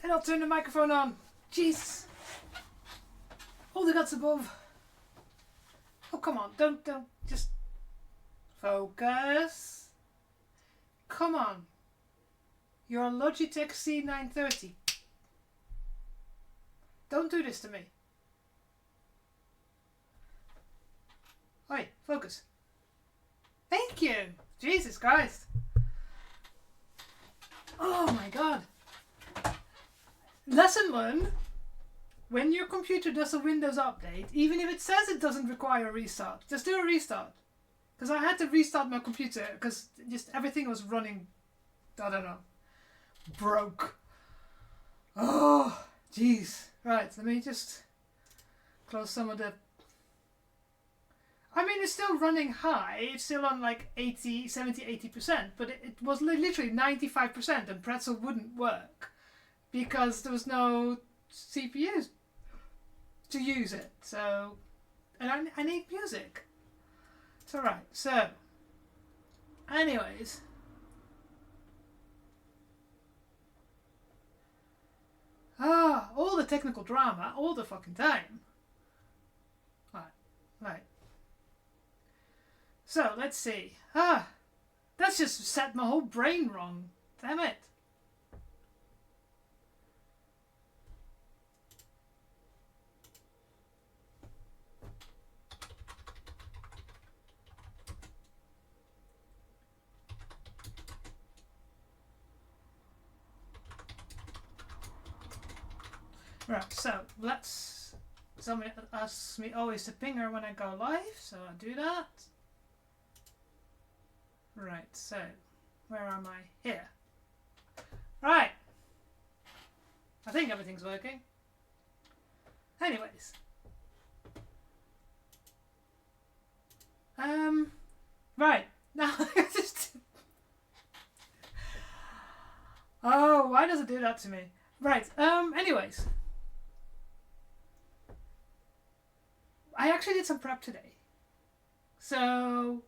And I'll turn the microphone on. Jesus. All the guts above. Oh, come on. Don't. Just focus. Come on. You're a Logitech C930. Don't do this to me. Oi, focus. Thank you. Jesus Christ. Oh my god. Lesson learned. When your computer does a Windows update, even if it says it doesn't require a restart, just do a restart. Because I had to restart my computer because just everything was running, I don't know, broke. Oh, jeez. Right, let me just close some of the... I mean, it's still running high. It's still on like 80, 70, 80%, but it was literally 95% and Pretzel wouldn't work because there was no CPUs to use it. So, and I need music. It's alright. So, anyways. All the technical drama all the fucking time. Right. So, let's see. That's just set my whole brain wrong. Damn it. Right, so somebody asks me always to ping her when I go live, so I do that. Right, so where am I? Here. Right. I think everything's working. Anyways. Right. Now just oh, why does it do that to me? Right, anyways. I actually did some prep today. So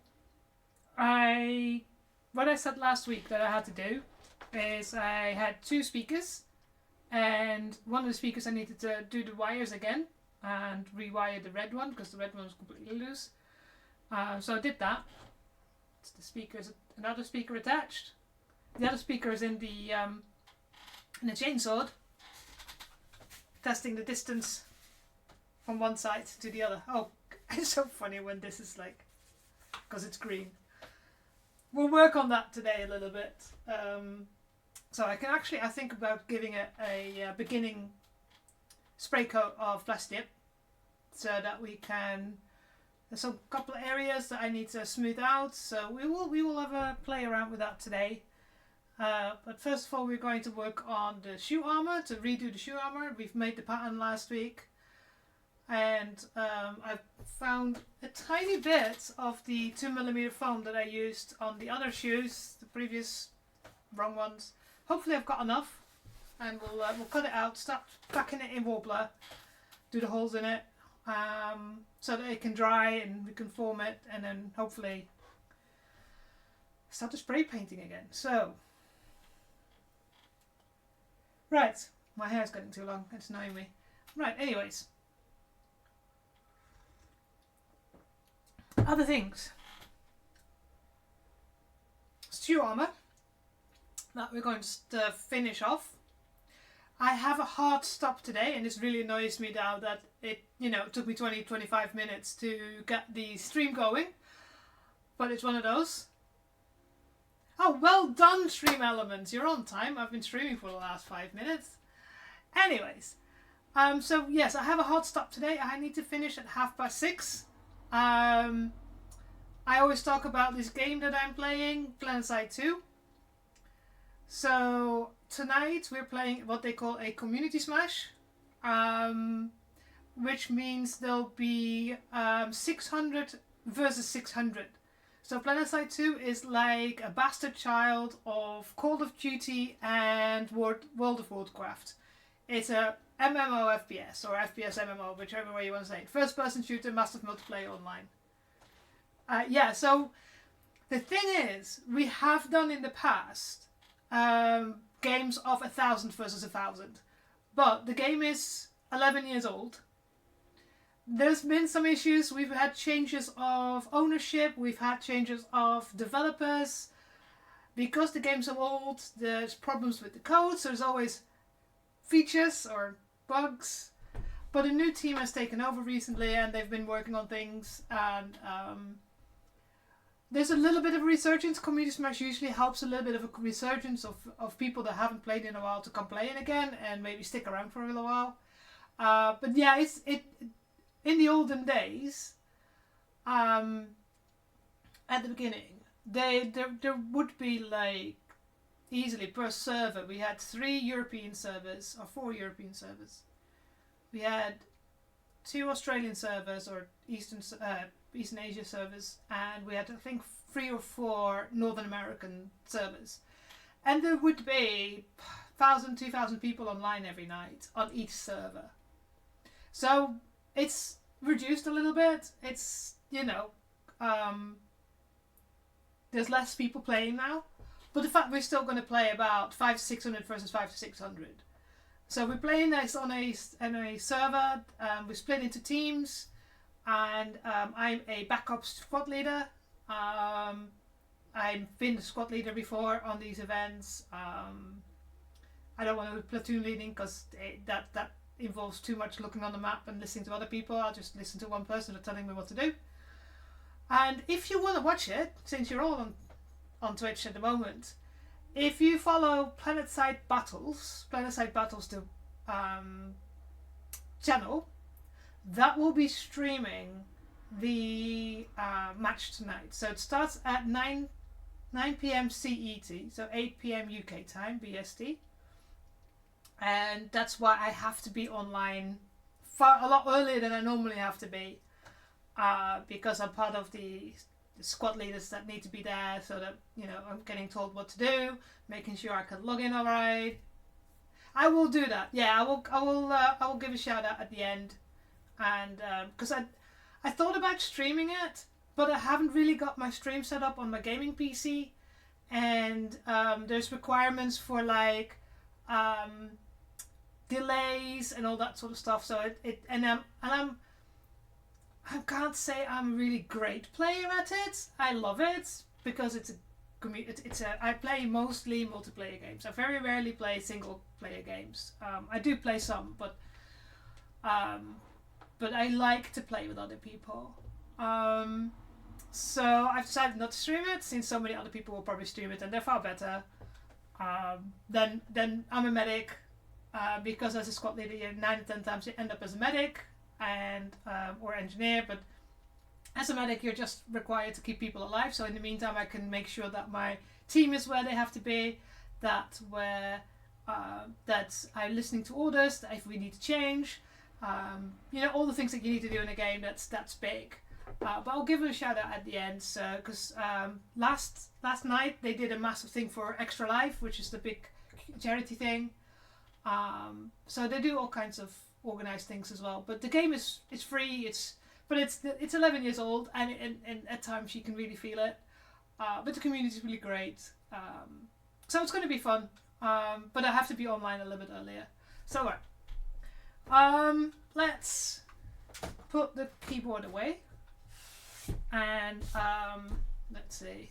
what I said last week that I had to do is I had 2 speakers and one of the speakers I needed to do the wires again and rewire the red one because the red one was completely loose. So I did that. It's the speakers, another speaker attached. The other speaker is in the Chainsword, testing the distance from one side to the other. Oh, it's so funny when this is like, because it's green. We'll work on that today a little bit. So I can actually, I think about giving it a beginning spray coat of plastic so that we can, there's a couple of areas that I need to smooth out. So we will have a play around with that today. But first of all, we're going to work on the shoe armour, to redo the shoe armour. We've made the pattern last week. And I've found a tiny bit of the 2mm foam that I used on the other shoes, the previous wrong ones. Hopefully I've got enough, and we'll cut it out, start packing it in Wobbler, do the holes in it, so that it can dry and we can form it, and then hopefully start the spray painting again. So, right, my hair's getting too long, it's annoying me. Right, anyways. Other things. Shoe armour that we're going to finish off. I have a hard stop today, and this really annoys me now that it took me 20-25 minutes to get the stream going, but it's one of those. Oh, well done, Stream Elements, you're on time. I've been streaming for the last 5 minutes. Anyways, so yes, I have a hard stop today. I need to finish at 6:30. I always talk about this game that I'm playing, PlanetSide 2. So tonight we're playing what they call a community smash, which means there'll be 600 versus 600. So PlanetSide 2 is like a bastard child of Call of Duty and World of Warcraft. It's a MMO FPS, or FPS MMO, whichever way you want to say it. First person shooter, massive multiplayer online. Yeah, so the thing is, we have done in the past games of 1,000 versus 1,000. But the game is 11 years old. There's been some issues. We've had changes of ownership. We've had changes of developers. Because the game's so old, there's problems with the code. So there's always features or bugs. But a new team has taken over recently and they've been working on things. And there's a little bit of a resurgence. Community Smash usually helps a little bit of a resurgence of people that haven't played in a while to come play it again and maybe stick around for a little while. But yeah, it in the olden days, at the beginning, there would be like easily per server. We had 3 European servers or 4 European servers. We had 2 Australian servers or Eastern Asia servers, and we had I think 3 or 4 Northern American servers, and there would be 1,000, 2,000 people online every night on each server. So it's reduced a little bit. It's, you know, there's less people playing now, but the fact we're still going to play about 500-600 versus 500-600. So we're playing this on a server. We split into teams, and I'm a backup squad leader. I've been the squad leader before on these events. I don't want to do platoon leading because that involves too much looking on the map and listening to other people. I'll just listen to one person who's telling me what to do. And if you want to watch it, since you're all on Twitch at the moment, if you follow PlanetSide Battles the channel, that will be streaming the match tonight. So it starts at 9 p.m. CET, so 8 p.m. UK time, BST. And that's why I have to be online a lot earlier than I normally have to be, because I'm part of the squad leaders that need to be there, so that, you know, I'm getting told what to do, making sure I can log in all right. I will do that. Yeah, I will give a shout out at the end, and because I thought about streaming it, but I haven't really got my stream set up on my gaming PC, and there's requirements for like delays and all that sort of stuff. So I can't say I'm a really great player at it. I love it because I play mostly multiplayer games. I very rarely play single player games. I do play some, but I like to play with other people. So I've decided not to stream it, since so many other people will probably stream it and they're far better. Then I'm a medic, because as a squad leader, 9 to 10 times you end up as a medic and or engineer, but as a medic you're just required to keep people alive. So in the meantime I can make sure that my team is where they have to be, that I'm listening to orders, that if we need to change, you know, all the things that you need to do in a game. That's big. But I'll give it a shout out at the end, because last night they did a massive thing for Extra Life, which is the big charity thing. So they do all kinds of organized things as well. But the game is free. It's 11 years old, and at times you can really feel it. But the community is really great. So it's going to be fun. But I have to be online a little bit earlier. So let's put the keyboard away, and let's see.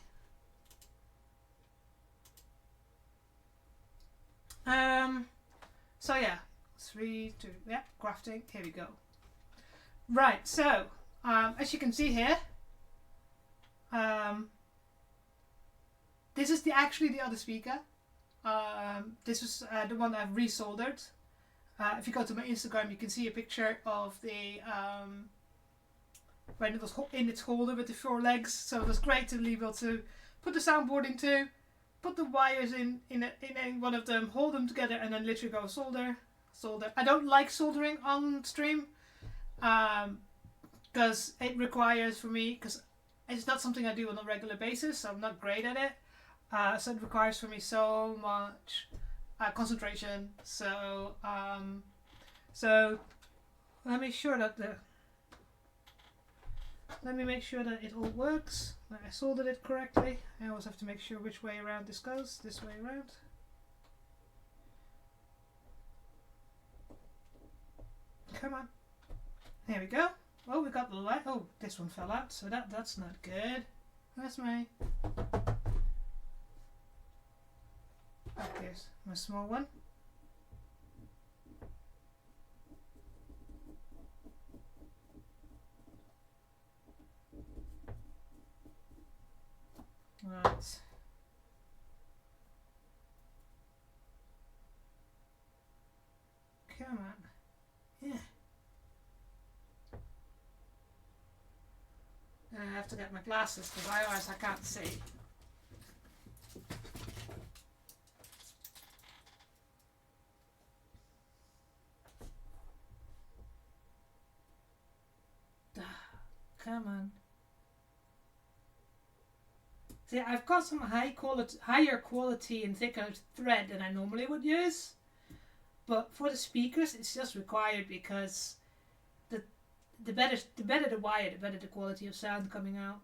So yeah, 3, 2, yeah, crafting. Here we go. Right, so as you can see here, this is actually the other speaker. This is the one I've resoldered. If you go to my Instagram, you can see a picture of the when it was in its holder with the 4 legs. So it was great to be able to put the soundboard into, put the wires in one of them, hold them together, and then literally go solder. I don't like soldering on stream, because it requires for me, because it's not something I do on a regular basis, so I'm not great at it. So it requires for me so much concentration. So let me make sure that it all works. That I soldered it correctly. I always have to make sure which way around this goes. This way around. come on. There we go. Oh, we got the light. Oh, this one fell out, so that's not good. That's my... Oh, here's my small one. Right. Come on. Yeah. And I have to get my glasses because otherwise I can't see. Come on. See, I've got some higher quality and thicker thread than I normally would use, but for the speakers, it's just required because the better the wire, the better the quality of sound coming out.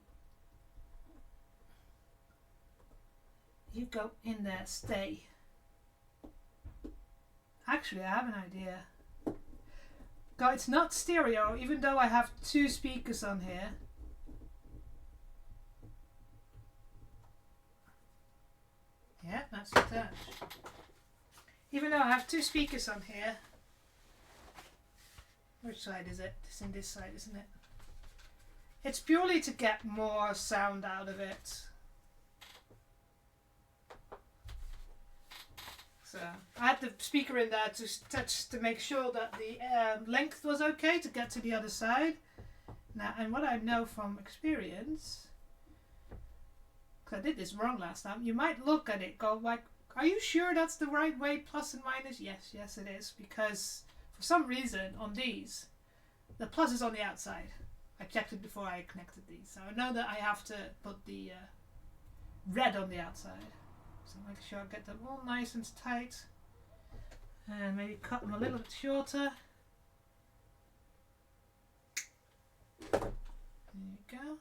You go in there, stay. Actually, I have an idea. God, it's not stereo, even though I have 2 speakers on here. Yeah, that's attached. Even though I have 2 speakers on here. Which side is it? It's in this side, isn't it? It's purely to get more sound out of it. So I had the speaker in there to touch to make sure that the length was okay to get to the other side. Now, and what I know from experience, because I did this wrong last time, you might look at it, go like, are you sure that's the right way, plus and minus? Yes, it is, because for some reason on these, the plus is on the outside. I checked it before I connected these, so I know that I have to put the red on the outside. So make sure I get them all nice and tight, and maybe cut them a little bit shorter. There you go.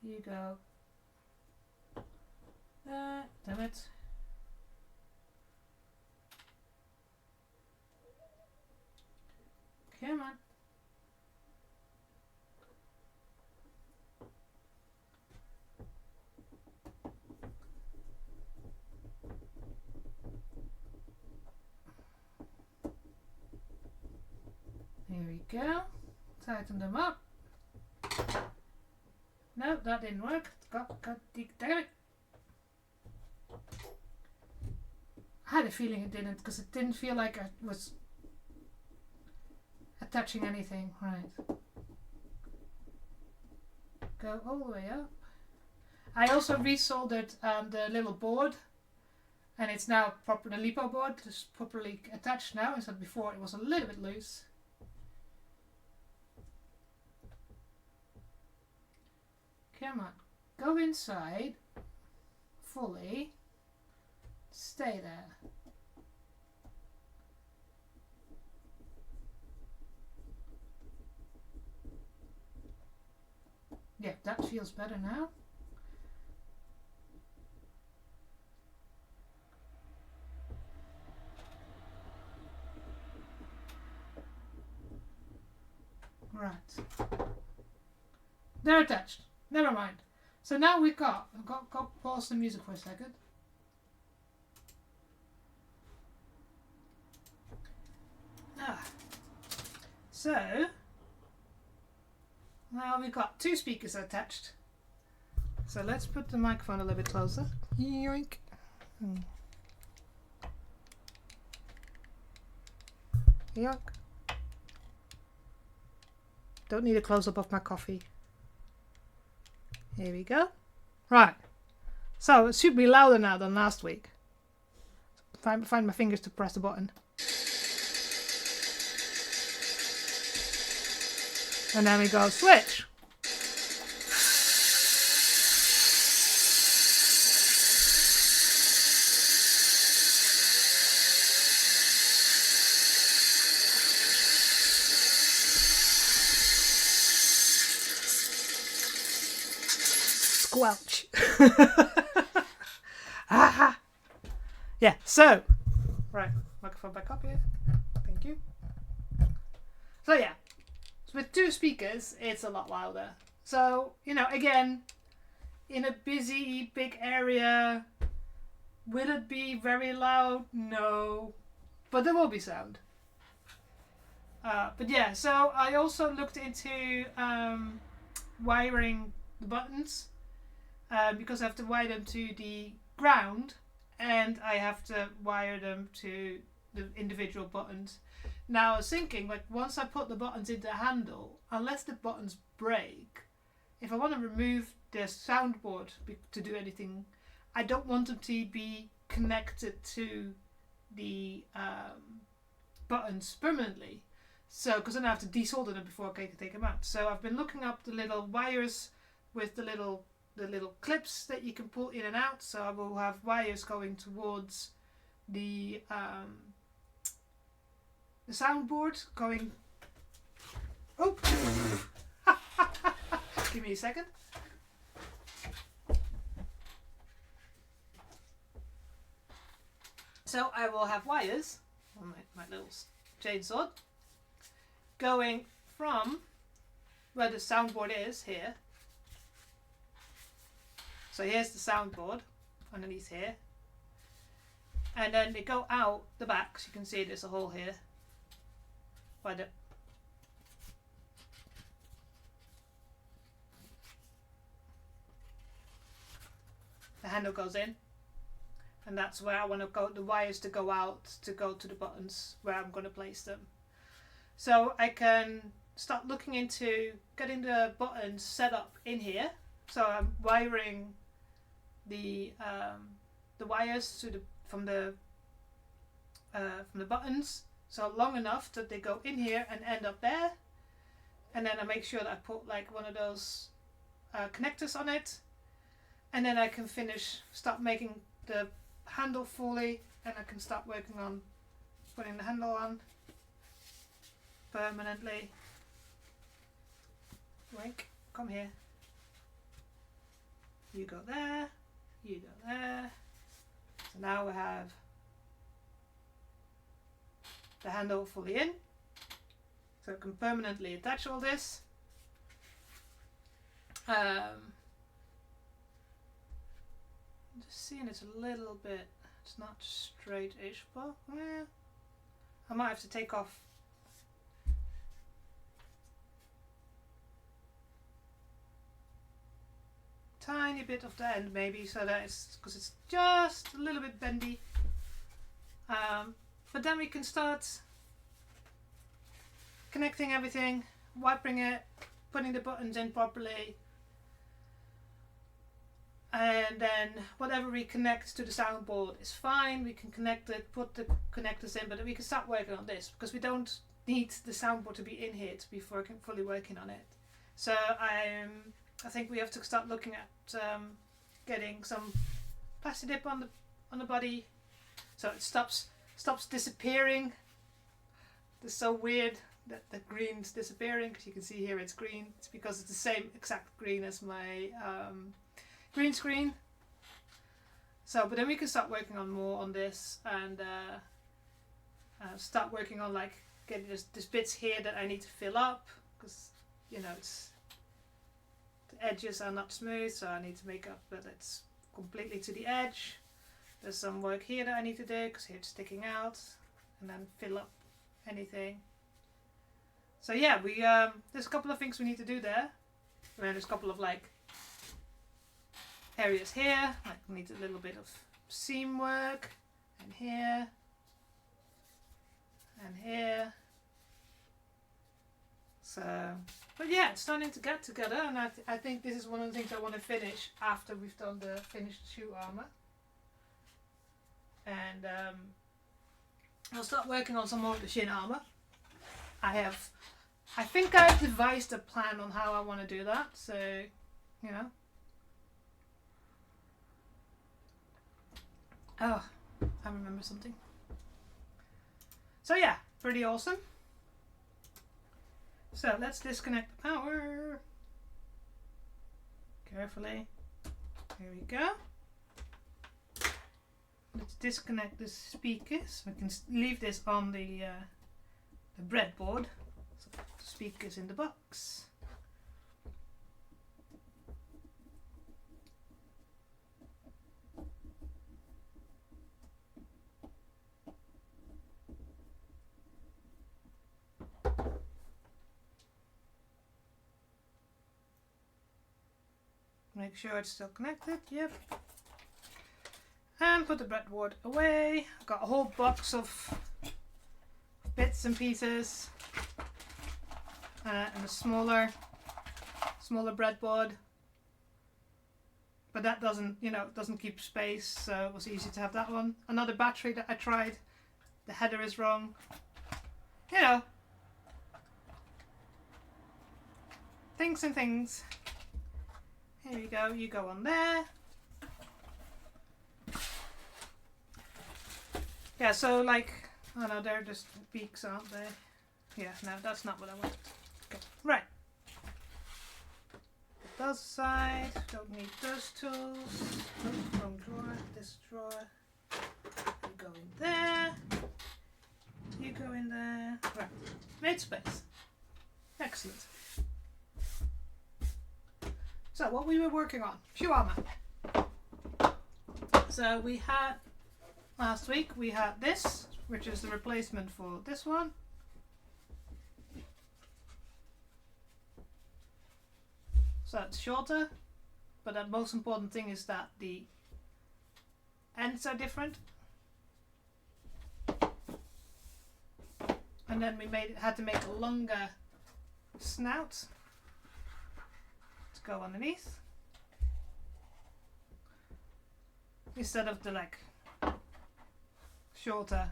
You go. Damn it. Come on. Here we go. Tighten them up. No, that didn't work. Damn it. I had a feeling it didn't, because it didn't feel like I was attaching anything. Right. Go all the way up. I also resoldered the little board, and it's now proper. The lipo board is properly attached now, instead of before it was a little bit loose. Come on, go inside fully. Stay there. Yeah, that feels better now. Right. They're attached. Never mind. So now we've got pause the music for a second. So now we've got 2 speakers attached. So let's put the microphone a little bit closer. Yoink. Yoink. Don't need a close-up of my coffee. Here we go. Right. So it should be louder now than last week. Find my fingers to press the button. And then we go switch. Squelch. Yeah, so, right, microphone back up here. Thank you. So yeah, with 2 speakers, it's a lot louder. So, you know, again, in a busy, big area, will it be very loud? No. But there will be sound. But yeah, so I also looked into wiring the buttons because I have to wire them to the ground and I have to wire them to the individual buttons. Now I was thinking, like, once I put the buttons in the handle, unless the buttons break, if I want to remove the soundboard to do anything, I don't want them to be connected to the buttons permanently. So, because then I have to desolder them before I can take them out. So I've been looking up the little wires with the little clips that you can pull in and out. So I will have wires going towards the soundboard going. Oh, give me a second. So I will have wires on my little Chainsword going from where the soundboard is here. So here's the soundboard underneath here. And then they go out the back, so you can see there's a hole here. By the handle goes in. And that's where I want to go, the wires to go out, to go to the buttons where I'm going to place them. So I can start looking into getting the buttons set up in here. So I'm wiring the wires to from the buttons, so long enough that they go in here and end up there. And then I make sure that I put like one of those connectors on it. And then I can start making the handle fully, and I can start working on putting the handle on permanently. Wink, come here. You go there, you go there. So now we have the handle fully in. So I can permanently attach all this. Just seeing it's a little bit, it's not straight-ish, but I might have to take off tiny bit of the end maybe, so that it's, because it's just a little bit bendy. But then we can start connecting everything, wiping it, putting the buttons in properly. And then whatever we connect to the soundboard is fine. We can connect it, put the connectors in, but we can start working on this because we don't need the soundboard to be in here to be fully working on it. So I think we have to start looking at getting some plastic dip on the body, so it stops disappearing. It's so weird that the green's disappearing, because you can see here it's green. It's because it's the same exact green as my green screen. So, but then we can start working on more on this and start working on like getting this bits here that I need to fill up, because you know the edges are not smooth, so I need to make up that it's completely to the edge. There's some work here that I need to do because here it's sticking out, and then fill up anything. So yeah, we there's a couple of things we need to do there. And then there's a couple of like areas here, like we need a little bit of seam work, and here, and here. So, but yeah, it's starting to get together, and I think this is one of the things I want to finish after we've done the finished shoe armor. And I'll start working on some more of the shin armor. I think I've devised a plan on how I want to do that, so, you know. Oh, I remember something. So yeah, pretty awesome. So let's disconnect the power. Carefully. Here we go. let's disconnect the speakers. We can leave this on the breadboard. So the speakers in the box. Make sure it's still connected. Yep. And put the breadboard away. Got a whole box of bits and pieces, and a smaller breadboard. But that doesn't, doesn't keep space, so it was easy to have that one. Another battery that I tried. The header is wrong. Things and things. Here you go. You go on there. Yeah, so like, oh no, they're just beaks, aren't they? Yeah, no, that's not what I want. Okay, right. Those side, don't need those tools. Oops, wrong drawer, this drawer. You go in there. You go in there. Right, made space. Excellent. So, what we were working on, shoe armour. So we had, last week we had this, which is the replacement for this one. So it's shorter, but the most important thing is that the ends are different. And then we had to make a longer snout to go underneath, instead of the like shorter.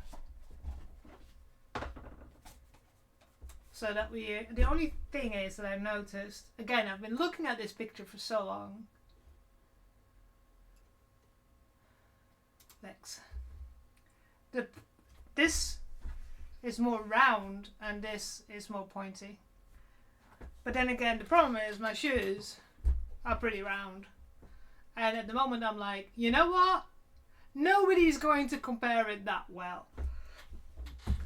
So that the only thing is that I've noticed, again, I've been looking at this picture for so long. Legs. This is more round and this is more pointy. But then again, the problem is my shoes are pretty round. And at the moment I'm like, you know what? Nobody's going to compare it that well.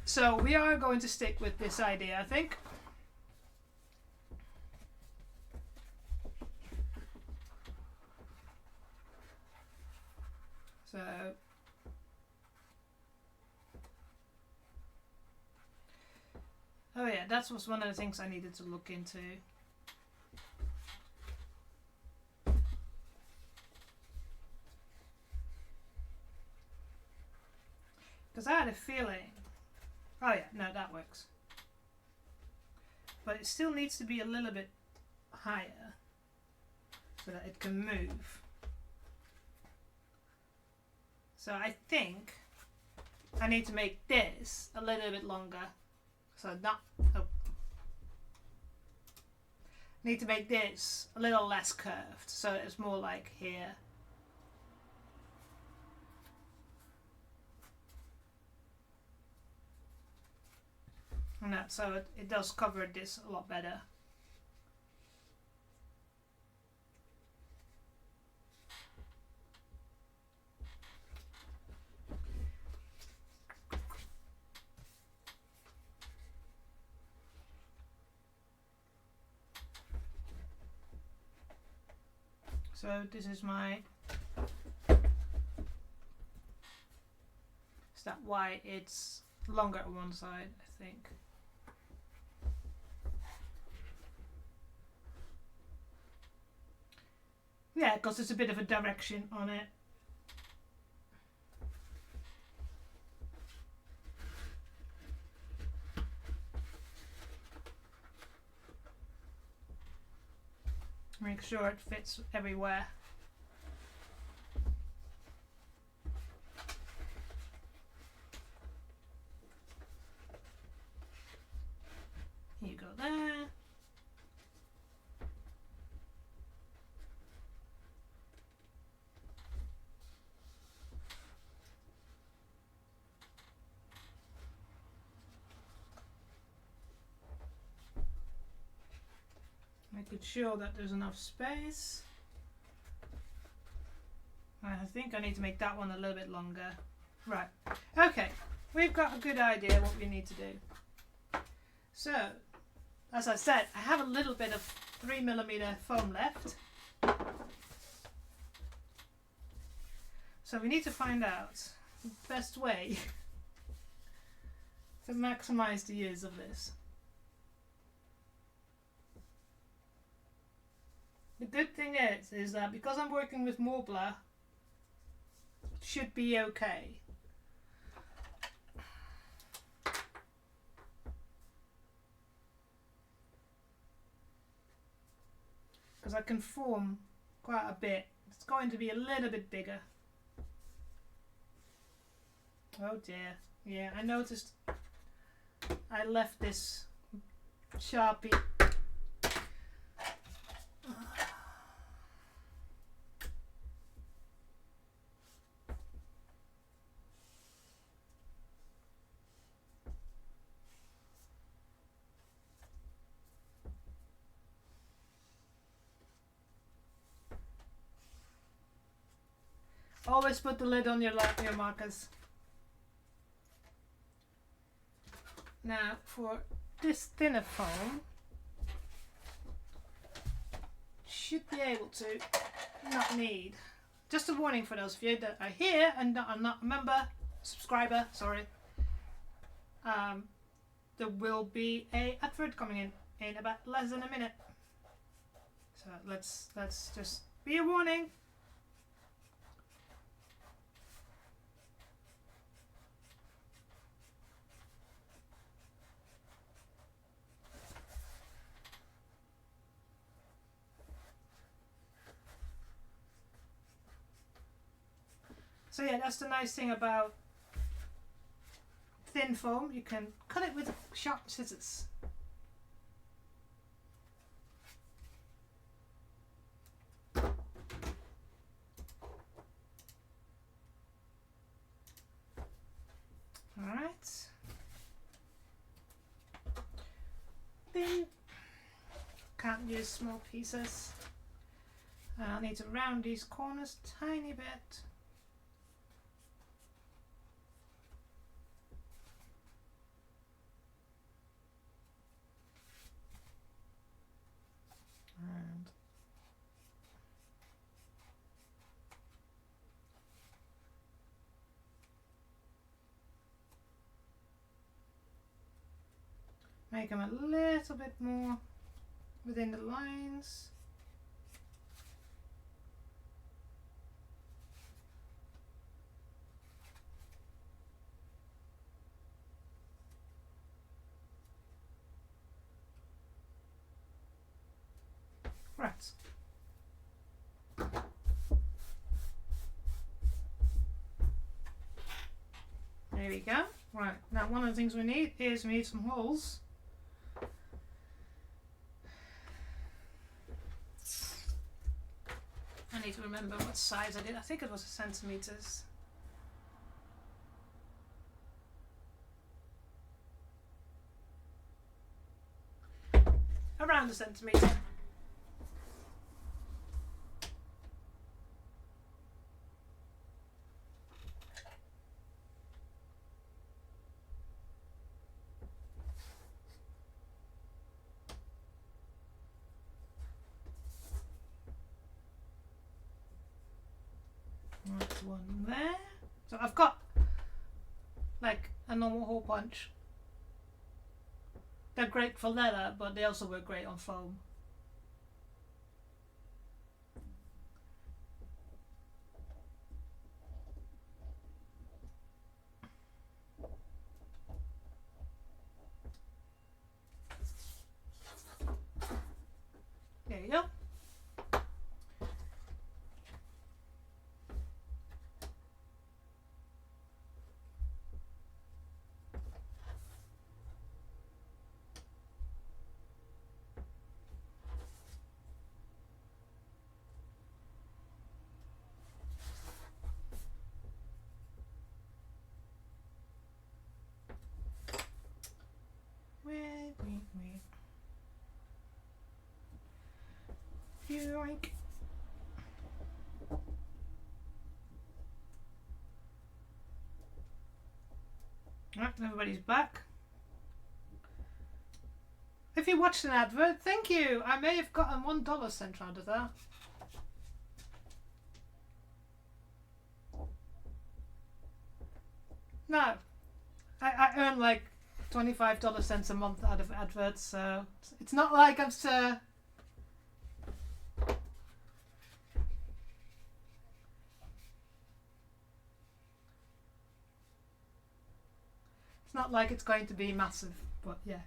So we are going to stick with this idea, I think. So oh yeah, that was one of the things I needed to look into. Because I had a feeling. Oh yeah, no, that works. But it still needs to be a little bit higher so that it can move. So I think I need to make this a little bit longer. So not, oh. Need to make this a little less curved, so it's more like here. And that, so it does cover this a lot better. So this is my, is that why it's longer on one side, I think. Yeah, because there's a bit of a direction on it. Make sure it fits everywhere. You go there. Make it sure that there's enough space. I I think I need to make that one a little bit longer. Right. Okay. We've got a good idea what we need to do. So, as I said, I have a little bit of 3mm foam left. So we need to find out the best way to maximize the use of this. The good thing is that because I'm working with Marbler, it should be okay. Because I can form quite a bit. It's going to be a little bit bigger. Oh dear. Yeah, I noticed I left this Sharpie. Always put the lid on your markers. Now for this thinner foam, should be able to not need. Just a warning for those of you that are here and are not a member, subscriber, sorry. There will be a advert coming in about less than a minute. So let's just be a warning. So yeah, that's the nice thing about thin foam. You can cut it with sharp scissors. Alright. Thin. Can't use small pieces. I'll need to round these corners a tiny bit. And make them a little bit more within the lines. Right. There we go. Right, now one of the things we need some holes. I need to remember what size I did. I think it was centimeters. Around a centimeter. That's one there. So I've got like a normal hole punch. They're great for leather, but they also work great on foam. There you go. Wait. Yoink. Right, everybody's back. If you watched an advert, thank you. I may have gotten $1 sent out of that. No, I earn like 25 cents a month out of adverts, so it's not like I'm it's not like it's going to be massive, but yeah.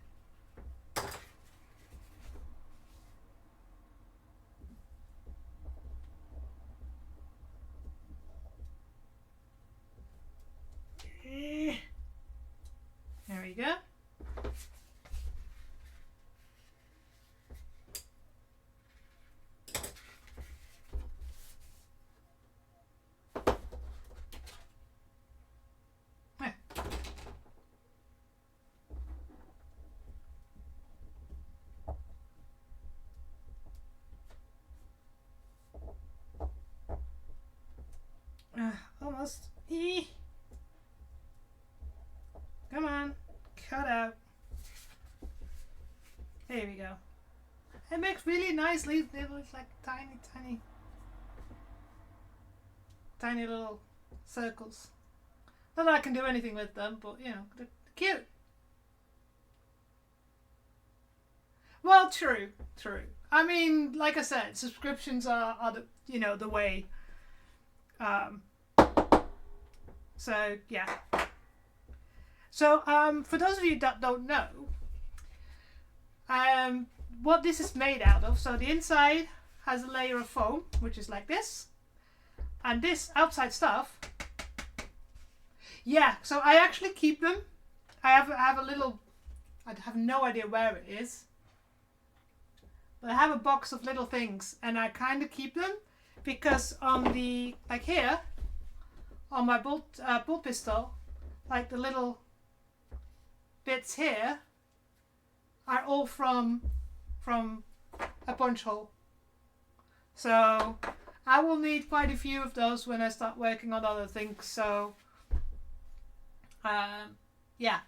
There we go. Almost. Come on, cut out. There we go. It makes really nice little, like tiny little circles. Not that I can do anything with them, but you know, they're cute. Well, true. I mean, like I said, subscriptions are the, you know, the way. So yeah. So for those of you that don't know, what this is made out of. So the inside has a layer of foam, which is like this, and this outside stuff. Yeah. So I actually keep them. I have a little. I have no idea where it is. But I have a box of little things, and I kind of keep them because on the, like here, on my bolt pistol, like the little bits here are all from a punch hole. So I will need quite a few of those when I start working on other things. So yeah.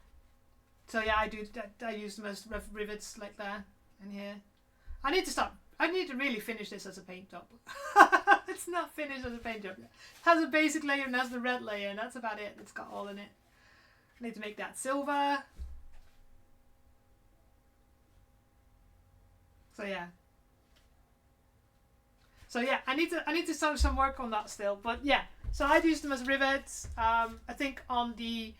So yeah, I use them as rivets like that and here. I need to really finish this as a paint job. It's not finished as a paint job yet. It has a basic layer and has the red layer, and that's about it. It's got all in it. I need to make that silver. So yeah. I need to start some work on that still. But yeah. So I'd use them as rivets. I think on the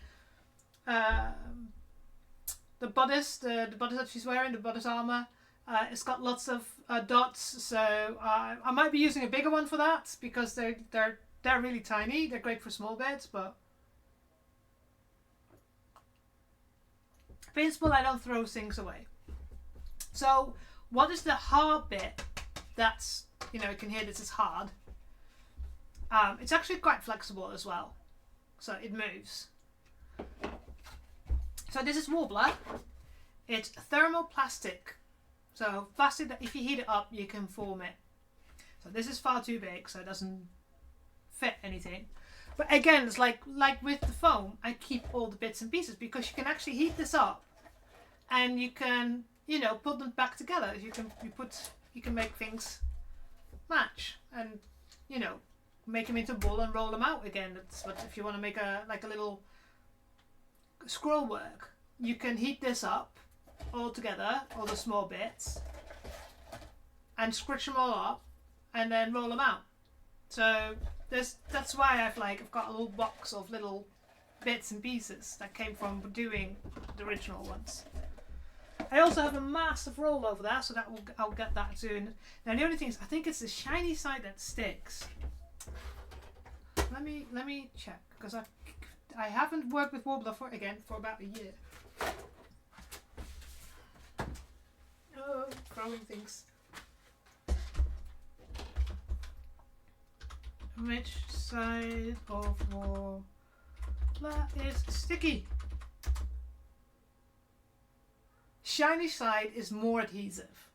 bodice, the bodice that she's wearing, the bodice armour. It's got lots of dots, so I might be using a bigger one for that because they're really tiny. They're great for small beds, but in principle, I don't throw things away. So what is the hard bit? That's, you know, you can hear this is hard. It's actually quite flexible as well, so it moves. So this is Warbler. It's thermoplastic. So plastic that if you heat it up, you can form it. So this is far too big, so it doesn't fit anything. But again, it's like with the foam, I keep all the bits and pieces because you can actually heat this up, and you can, you know, put them back together. You can make things match, and you know, make them into a ball and roll them out again. That's what if you want to make a little scroll work. You can heat this up all together, all the small bits, and scrunch them all up and then roll them out. So that's why I've got a little box of little bits and pieces that came from doing the original ones. I also have a massive roll over there, so I'll get that soon. Now the only thing is, I think it's the shiny side that sticks. Let me check, because I haven't worked with Warbler for about a year. Oh, throwing things. Which side of Warbler is sticky? Shiny side is more adhesive.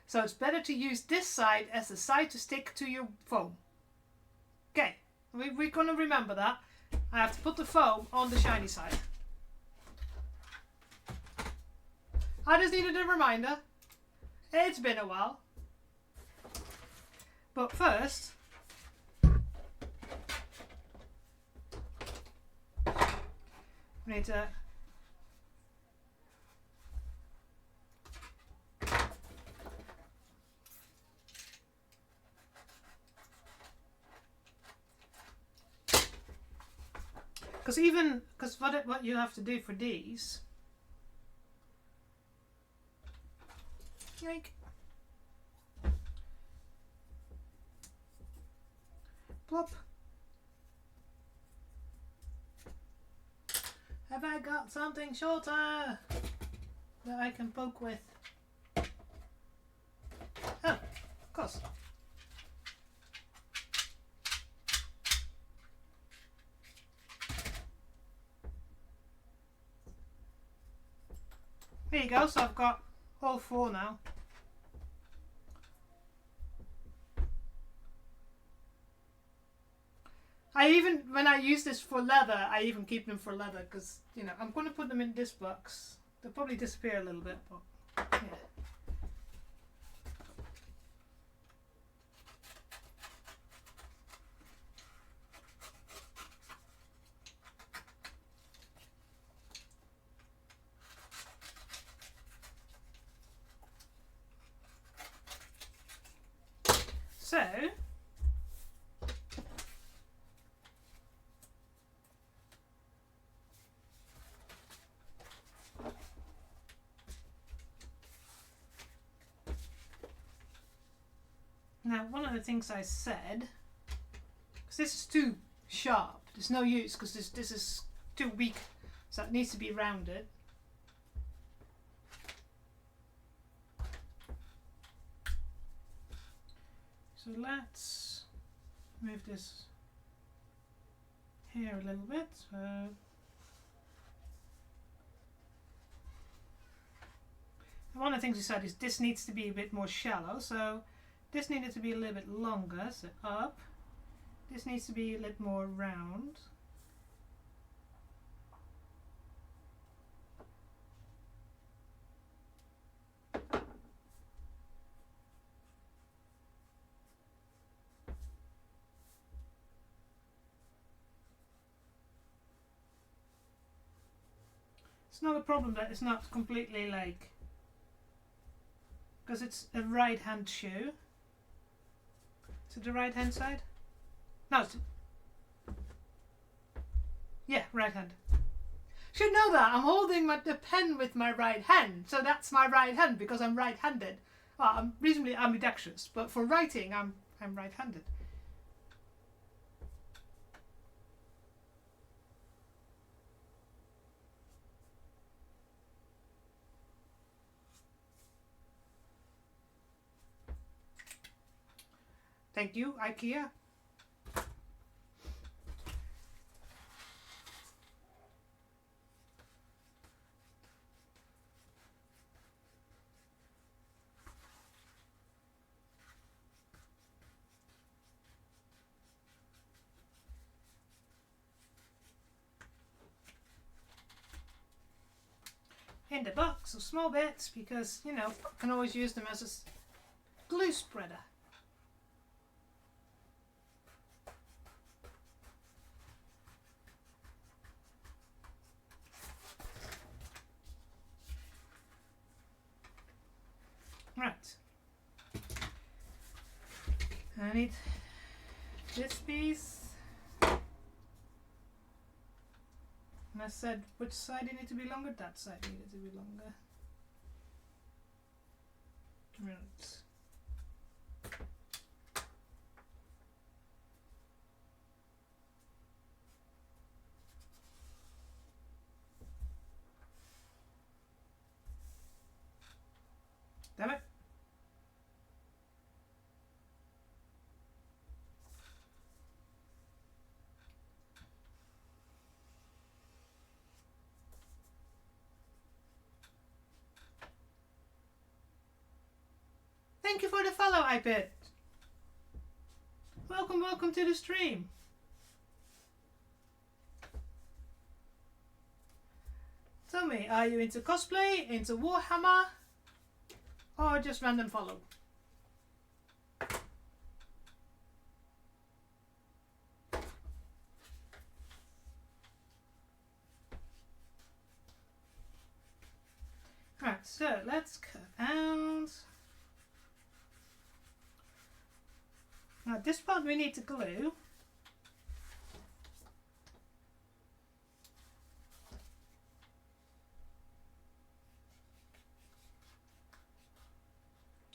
So it's better to use this side as the side to stick to your foam. Okay, we're going to remember that. I have to put the foam on the shiny side. I just needed a reminder. It's been a while. But first, we need to because what you have to do for these, like, plop. Have I got something shorter that I can poke with? Oh, of course. There you go, so I've got all 4 now. When I use this for leather, I even keep them for leather because, you know, I'm going to put them in this box. They'll probably disappear a little bit, but yeah. So, now one of the things I said, because this is too sharp, there's no use because this is too weak, so it needs to be rounded. So let's move this here a little bit. So one of the things we said is this needs to be a bit more shallow, so this needed to be a little bit longer, so up. This needs to be a little more round. It's not a problem that it's not completely like, because it's a right hand shoe. Is it the right hand side? No, it's, yeah, right hand. Should know that I'm holding the pen with my right hand, so that's my right hand because I'm right-handed. Well, I'm reasonably ambidextrous, but for writing, I'm right-handed. Thank you, IKEA. In the box of small bits because, you know, I can always use them as a glue spreader. Right. I need this piece. And I said which side needed to be longer? That side needed to be longer. Right. Damn it. Thank you for the follow, iPad. Welcome to the stream. Tell me, are you into cosplay, into Warhammer, or just random follow? Right, so let's cut out. Now at this point we need to glue.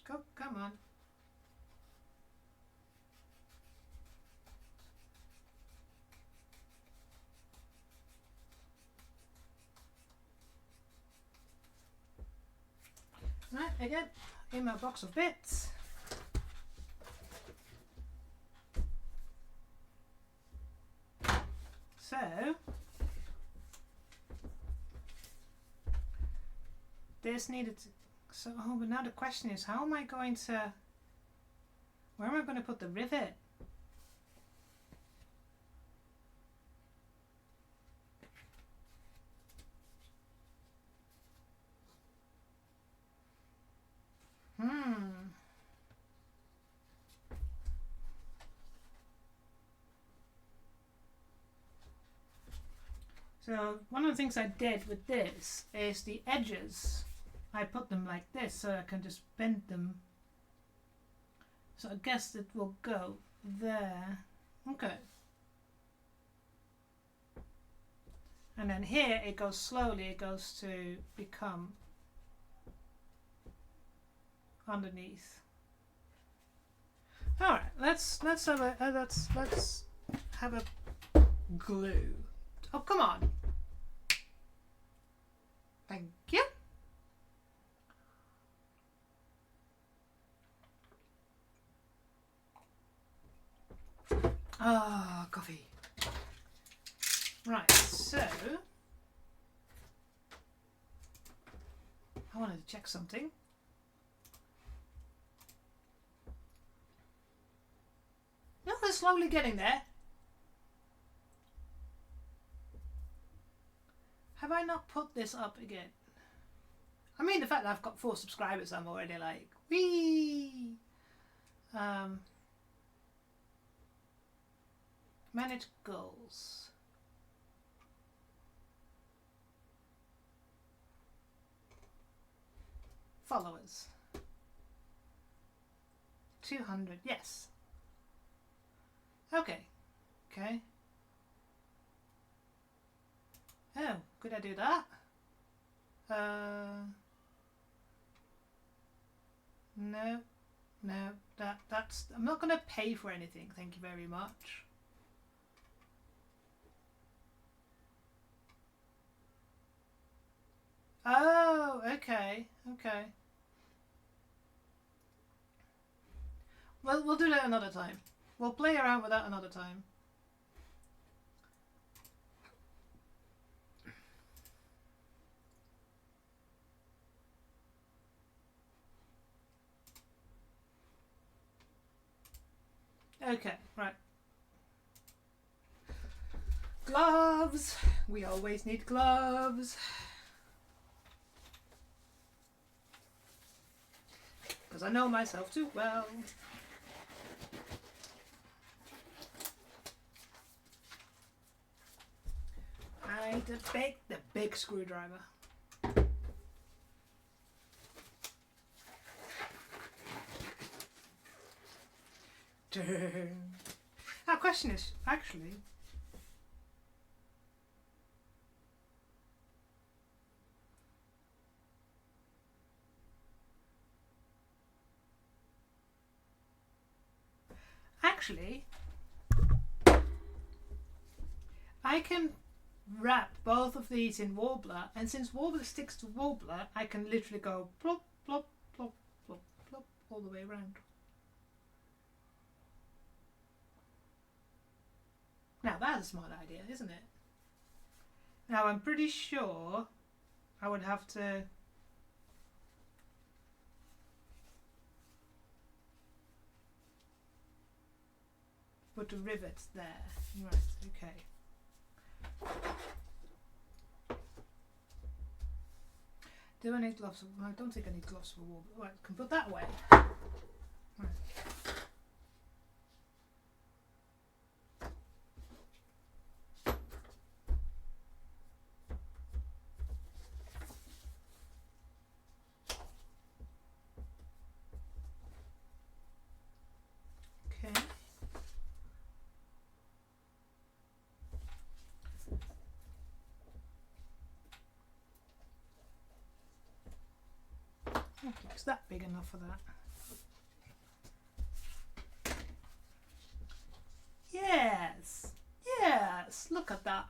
Go, come on. Right, again, in my box of bits. So, this needed to, so, oh, but now the question is, how am I going to, where am I going to put the rivet? So one of the things I did with this is the edges, I put them like this so I can just bend them. So I guess it will go there. Okay. And then here it goes slowly, it goes to become underneath. All right, let's have a let's have a glue. Oh, come on. Thank you. Ah, coffee. Right, so I wanted to check something. No, we're slowly getting there. Have I not put this up again? I mean, the fact that I've got 4 subscribers, I'm already like, whee! Manage goals. Followers. 200, yes. Okay. Okay. Oh, could I do that? No, that's, I'm not going to pay for anything, thank you very much. Oh, okay, okay. Well, we'll do that another time. We'll play around with that another time. Okay, right. Gloves! We always need gloves. Because I know myself too well. I need to take the big screwdriver. Our question is actually, I can wrap both of these in Warbler, and since Warbler sticks to Warbler, I can literally go plop, plop, plop, plop, plop all the way around. Now that's a smart idea, isn't it? Now I'm pretty sure I would have to put a rivet there. Right, okay. Do I need gloves? I don't think I need gloves for wool. Right, can put that away. Right. Okay. Okay, is that big enough for that? Yes! Yes! Look at that.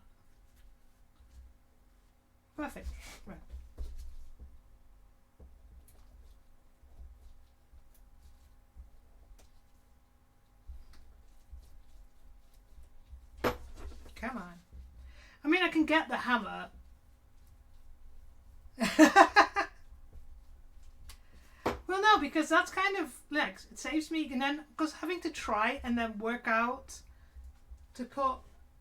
Perfect. Right. Come on. I mean, I can get the hammer. Well, no, because that's kind of like, it saves me, and then because having to try and then work out to put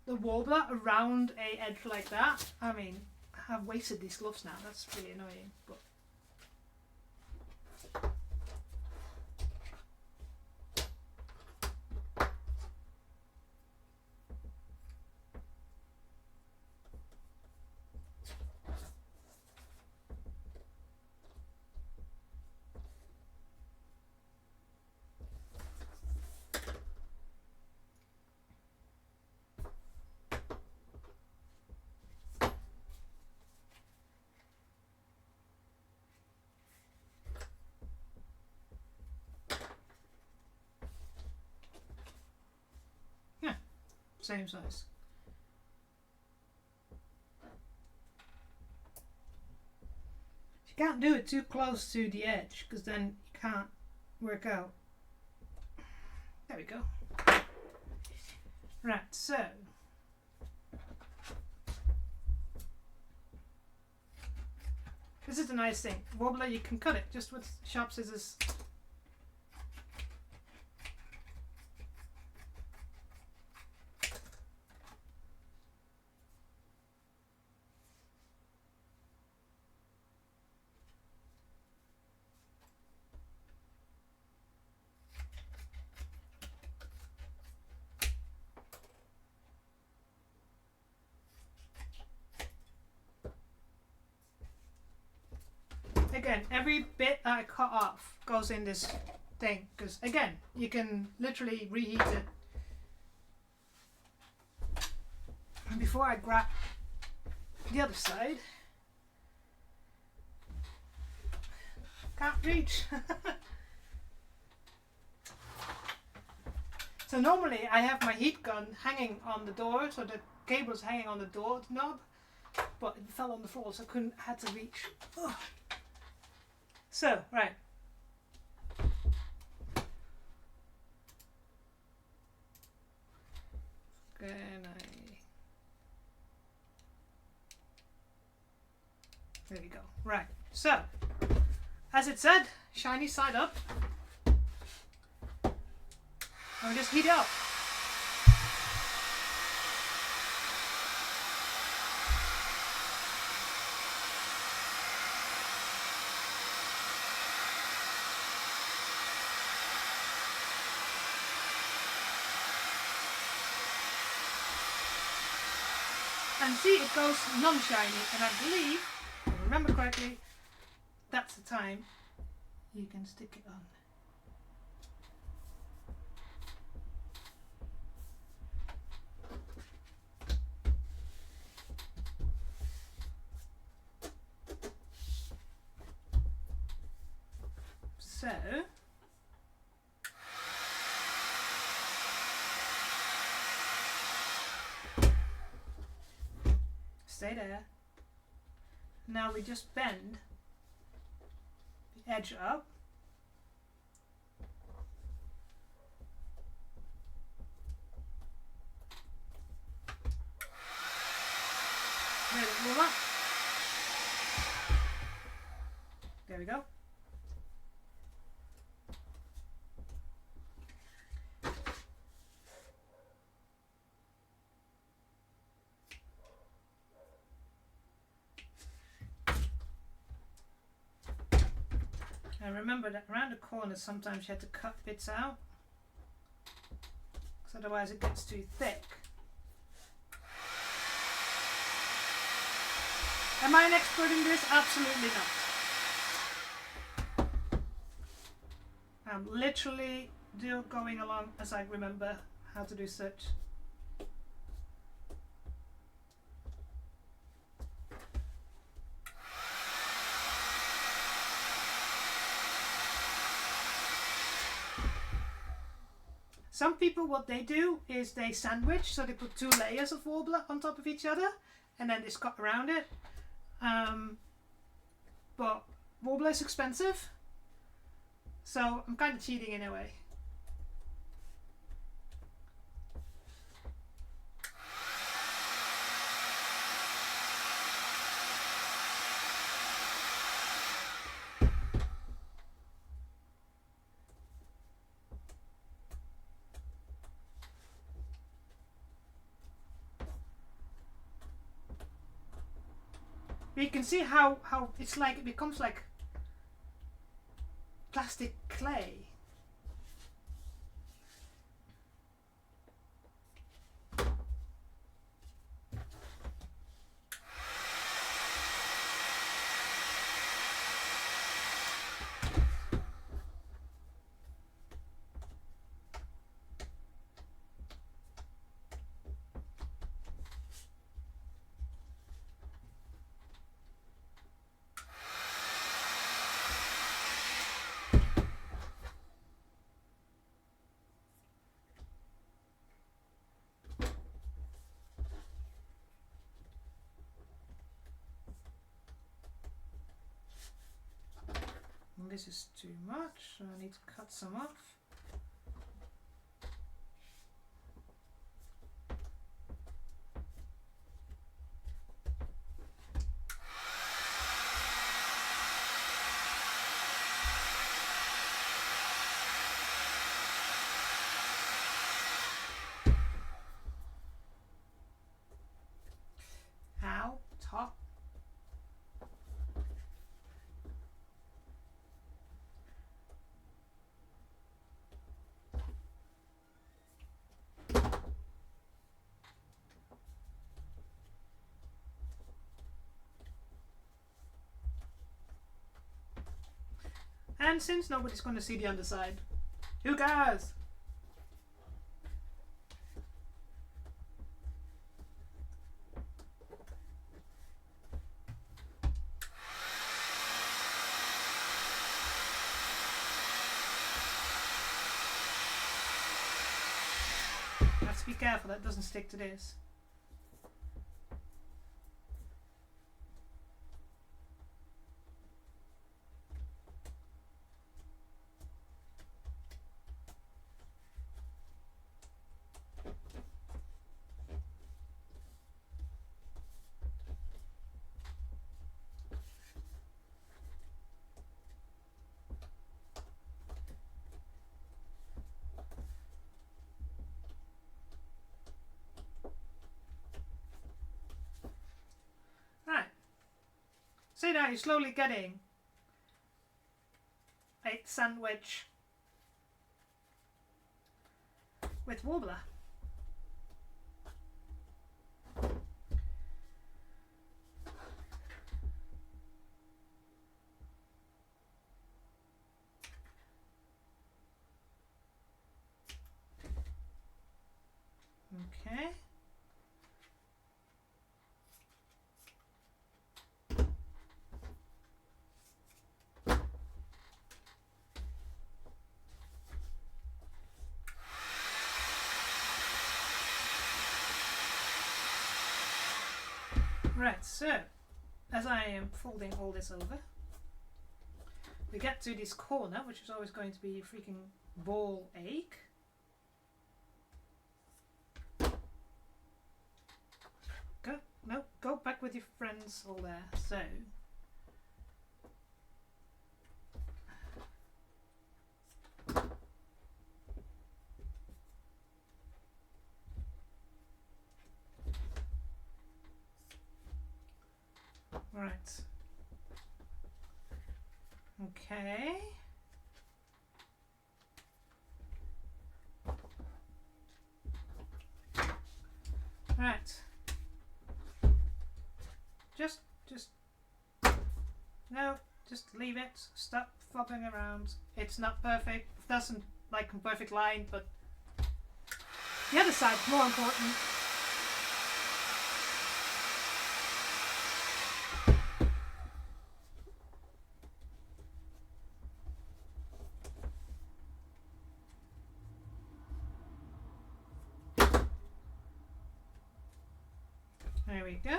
the warbler around a edge like that. I mean, I've wasted these gloves now. That's really annoying. But yeah, same size. You can't do it too close to the edge because then you can't work out. There we go. Right, so this is the nice thing. Wobbler, you can cut it just with sharp scissors. Again, every bit that I cut off goes in this thing because, again, you can literally reheat it. And before I grab the other side, can't reach. So normally I have my heat gun hanging on the door, so the cable's hanging on the door knob, but it fell on the floor, so I had to reach. Ugh. So, right. There we go. Right. So, as it said, shiny side up. And we just heat it up. And see, it goes non-shiny, and I believe, if I remember correctly, that's the time you can stick it on. So, stay there. Now we just bend the edge up. Let it roll up. There we go. I remember that around the corners sometimes you had to cut bits out, because otherwise it gets too thick. Am I an expert in this? Absolutely not. I'm literally going along as I remember how to do such. Some people, what they do is they sandwich, so they put 2 layers of warbler on top of each other and then they cut around it. But warbler is expensive, so I'm kind of cheating in a way. But you can see how it's like, it becomes like plastic clay. This is too much, so I need to cut some off. Ow, it's hot. And since nobody's going to see the underside, who cares? Have to be careful that doesn't stick to this. See now, you're slowly getting a sandwich with warbler. Okay. Right, so as I am folding all this over, we get to this corner, which is always going to be a freaking ball ache. Go back with your friends all there. So right. Okay. Right. Just, no, just leave it. Stop flopping around. It's not perfect. It doesn't like a perfect line, but the other side's more important. There we go.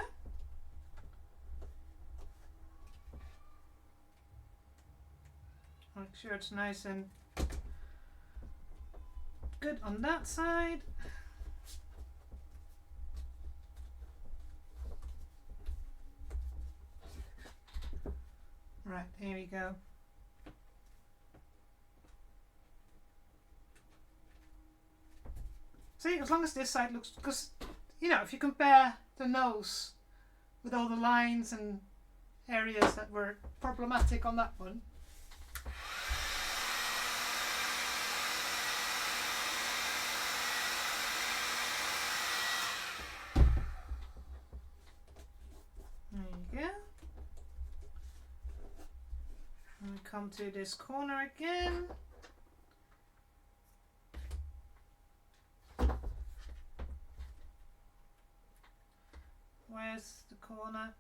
Make sure it's nice and good on that side. Right, here we go. See, as long as this side looks, because, you know, if you compare the nose with all the lines and areas that were problematic on that one. There you go. And we come to this corner again. Where's the corner?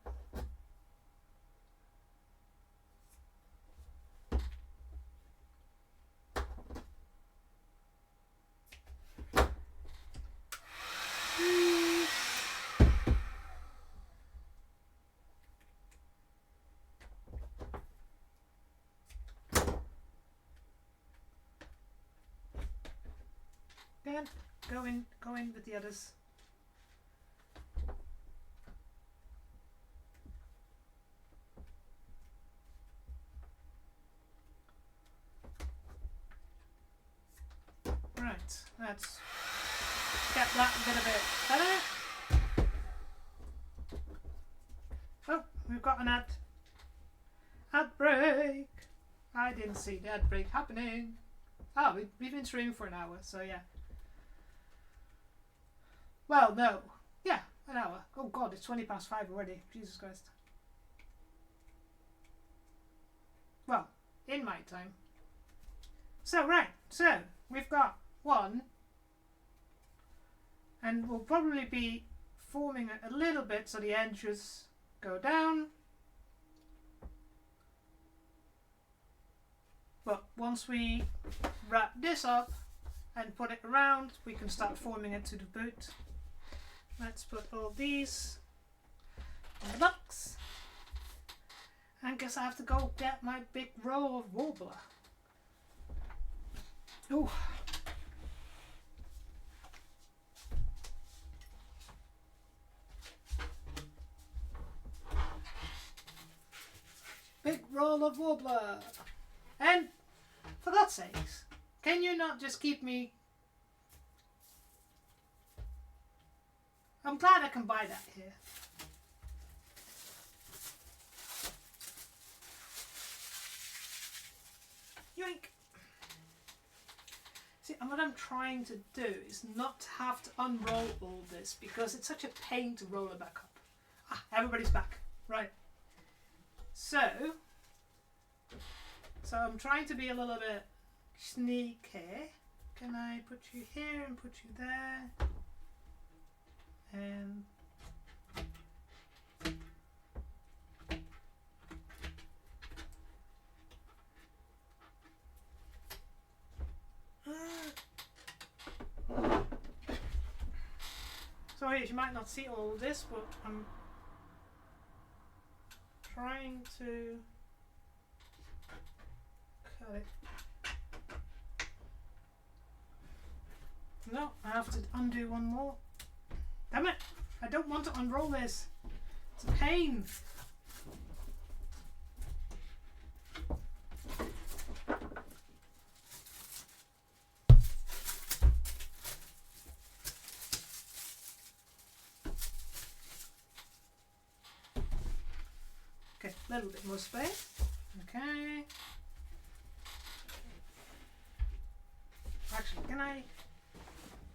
Good. Go in with the others. Right, let's get that a bit better. Oh, we've got an ad break. I didn't see the ad break happening. Oh, we've been streaming for an hour, so yeah. Well, no. Yeah, an hour. Oh god, it's 5:20 already. Jesus Christ. Well, in my time. So, right. So, we've got one. And we'll probably be forming it a little bit so the edges go down. But once we wrap this up and put it around, we can start forming it to the boot. Let's put all these in the box. And guess I have to go get my big roll of warbler. Ooh. Big roll of warbler. And for God's sakes, can you not just keep me... I'm glad I can buy that here. Yoink. See, and what I'm trying to do is not have to unroll all this because it's such a pain to roll it back up. Ah, everybody's back. Right. So I'm trying to be a little bit sneaky. Can I put you here and put you there? And sorry, you might not see all this, but I'm trying to cut it. No, I have to undo one more. Damn it! I don't want to unroll this. It's a pain. Okay, a little bit more space. Okay. Actually, can I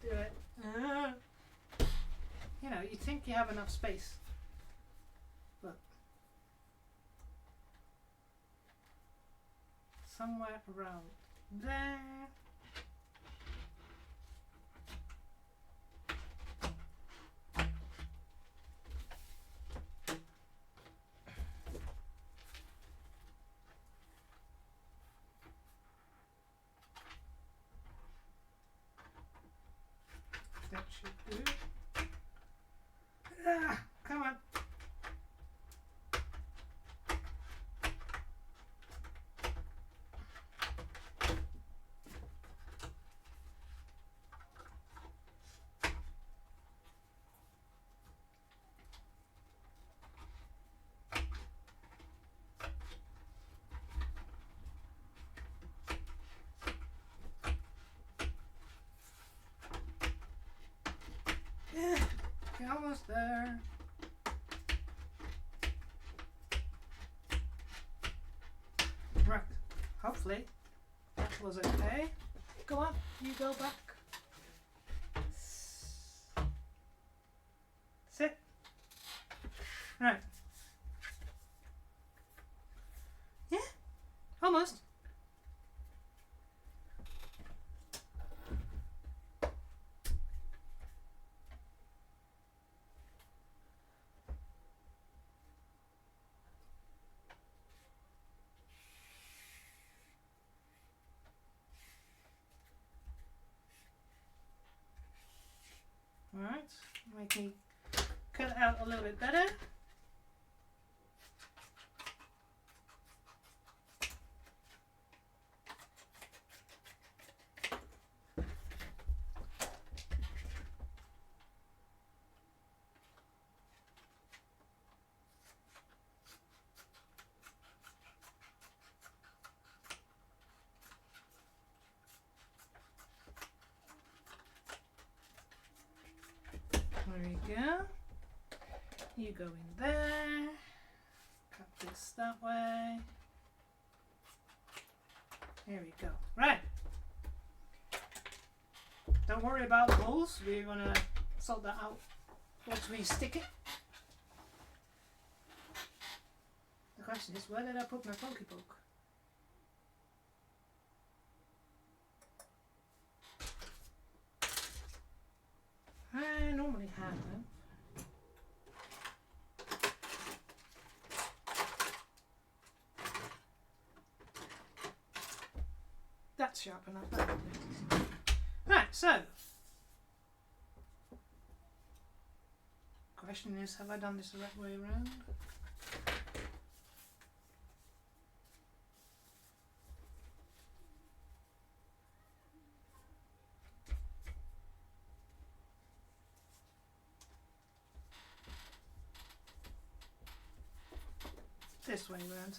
do it? you know, you think you have enough space, but somewhere around there. That should do. Ah, come on. Yeah, you're almost there. Right, hopefully that was okay. Go on, you go back. Sit. Right. Yeah, almost. Alright, make me cut it out a little bit better. There we go. You go in there. Cut this that way. There we go. Right. Don't worry about the holes. We're gonna sort that out once we stick it. The question is, where did I put my pokey poke? I normally have them. That's sharp enough. Right, so. Question is, have I done this the right way around? This way around.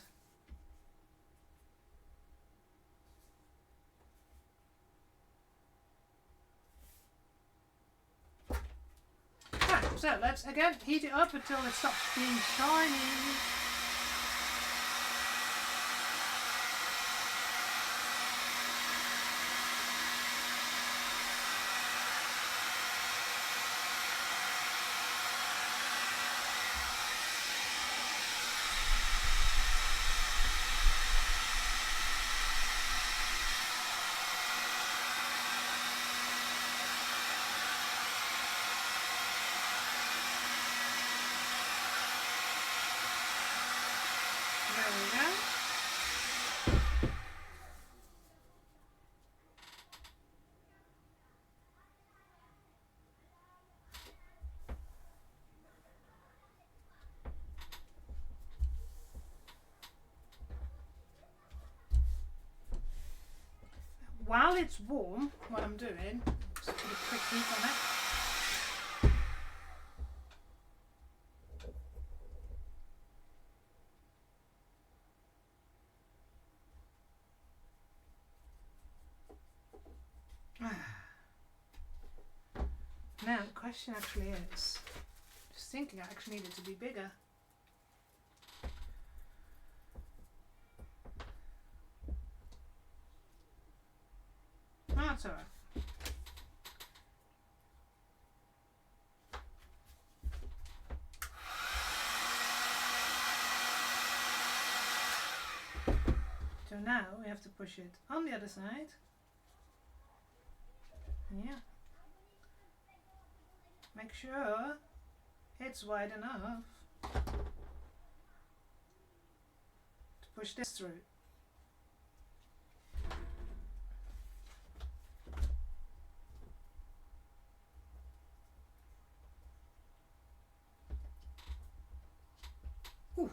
Right, so let's again heat it up until it stops being shiny. There we go. While it's warm, what I'm doing, just put a quick heat on it. Now the question actually is, just thinking I actually need it to be bigger. Oh, that's alright. So now we have to push it on the other side. Yeah. Make sure it's wide enough to push this through. Ooh.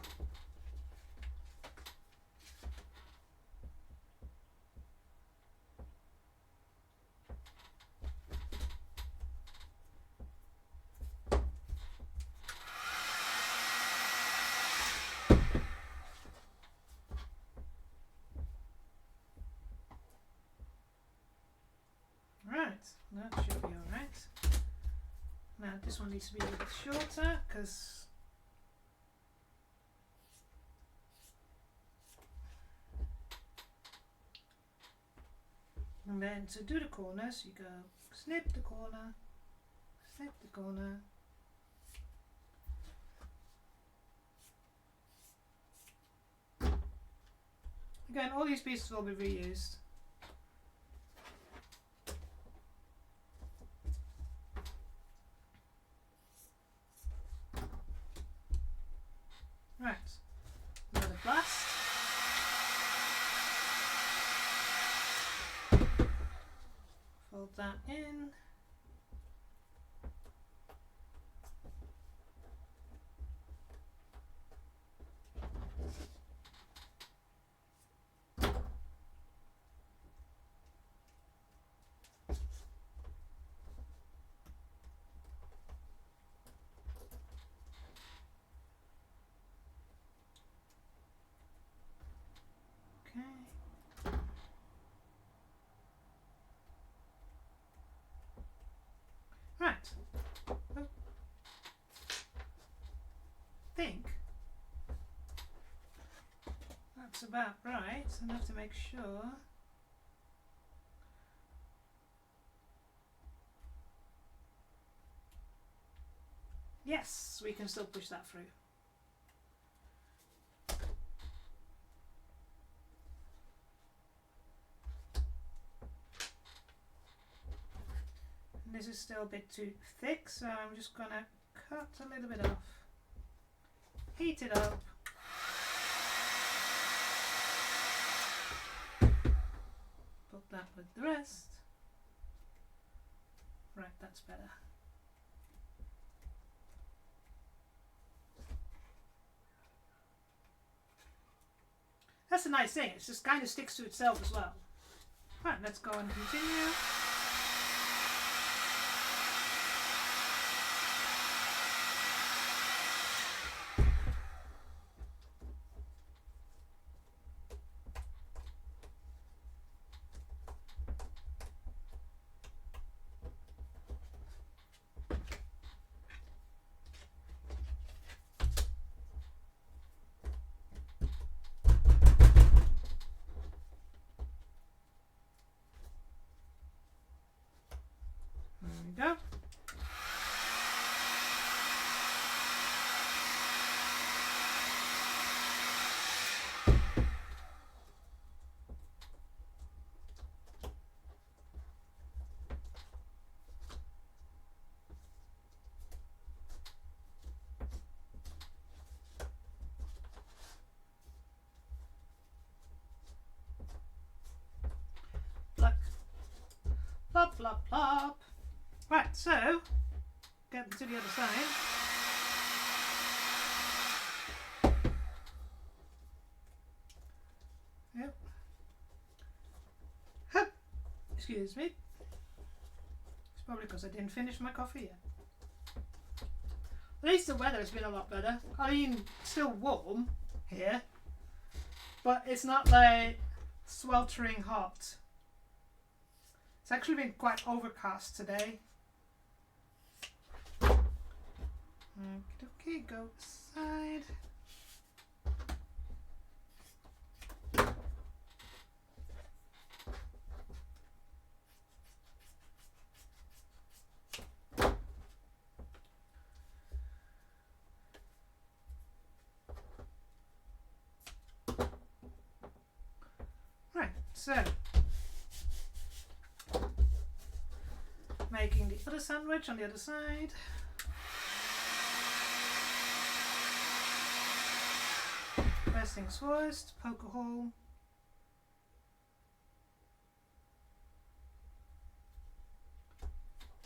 Right, that should be alright. Now this one needs to be a little bit shorter because and then to do the corners you go snip the corner, snip the corner. Again, all these pieces will be reused. Right, another blast. Fold that in. Right. I think that's about right. I have to make sure. Yes, we can still push that through. This is still a bit too thick, so I'm just gonna cut a little bit off, heat it up, put that with the rest. Right, that's better. That's the nice thing, it just kind of sticks to itself as well. Right, let's go and continue. There we go. Pluck. Plop, plop, plop. Right, so get to the other side. Yep. Hup. Excuse me. It's probably because I didn't finish my coffee yet. At least the weather has been a lot better. I mean, it's still warm here, but it's not like sweltering hot. It's actually been quite overcast today. Okay, go side. so making the other sandwich on the other side. First things first, poke a hole.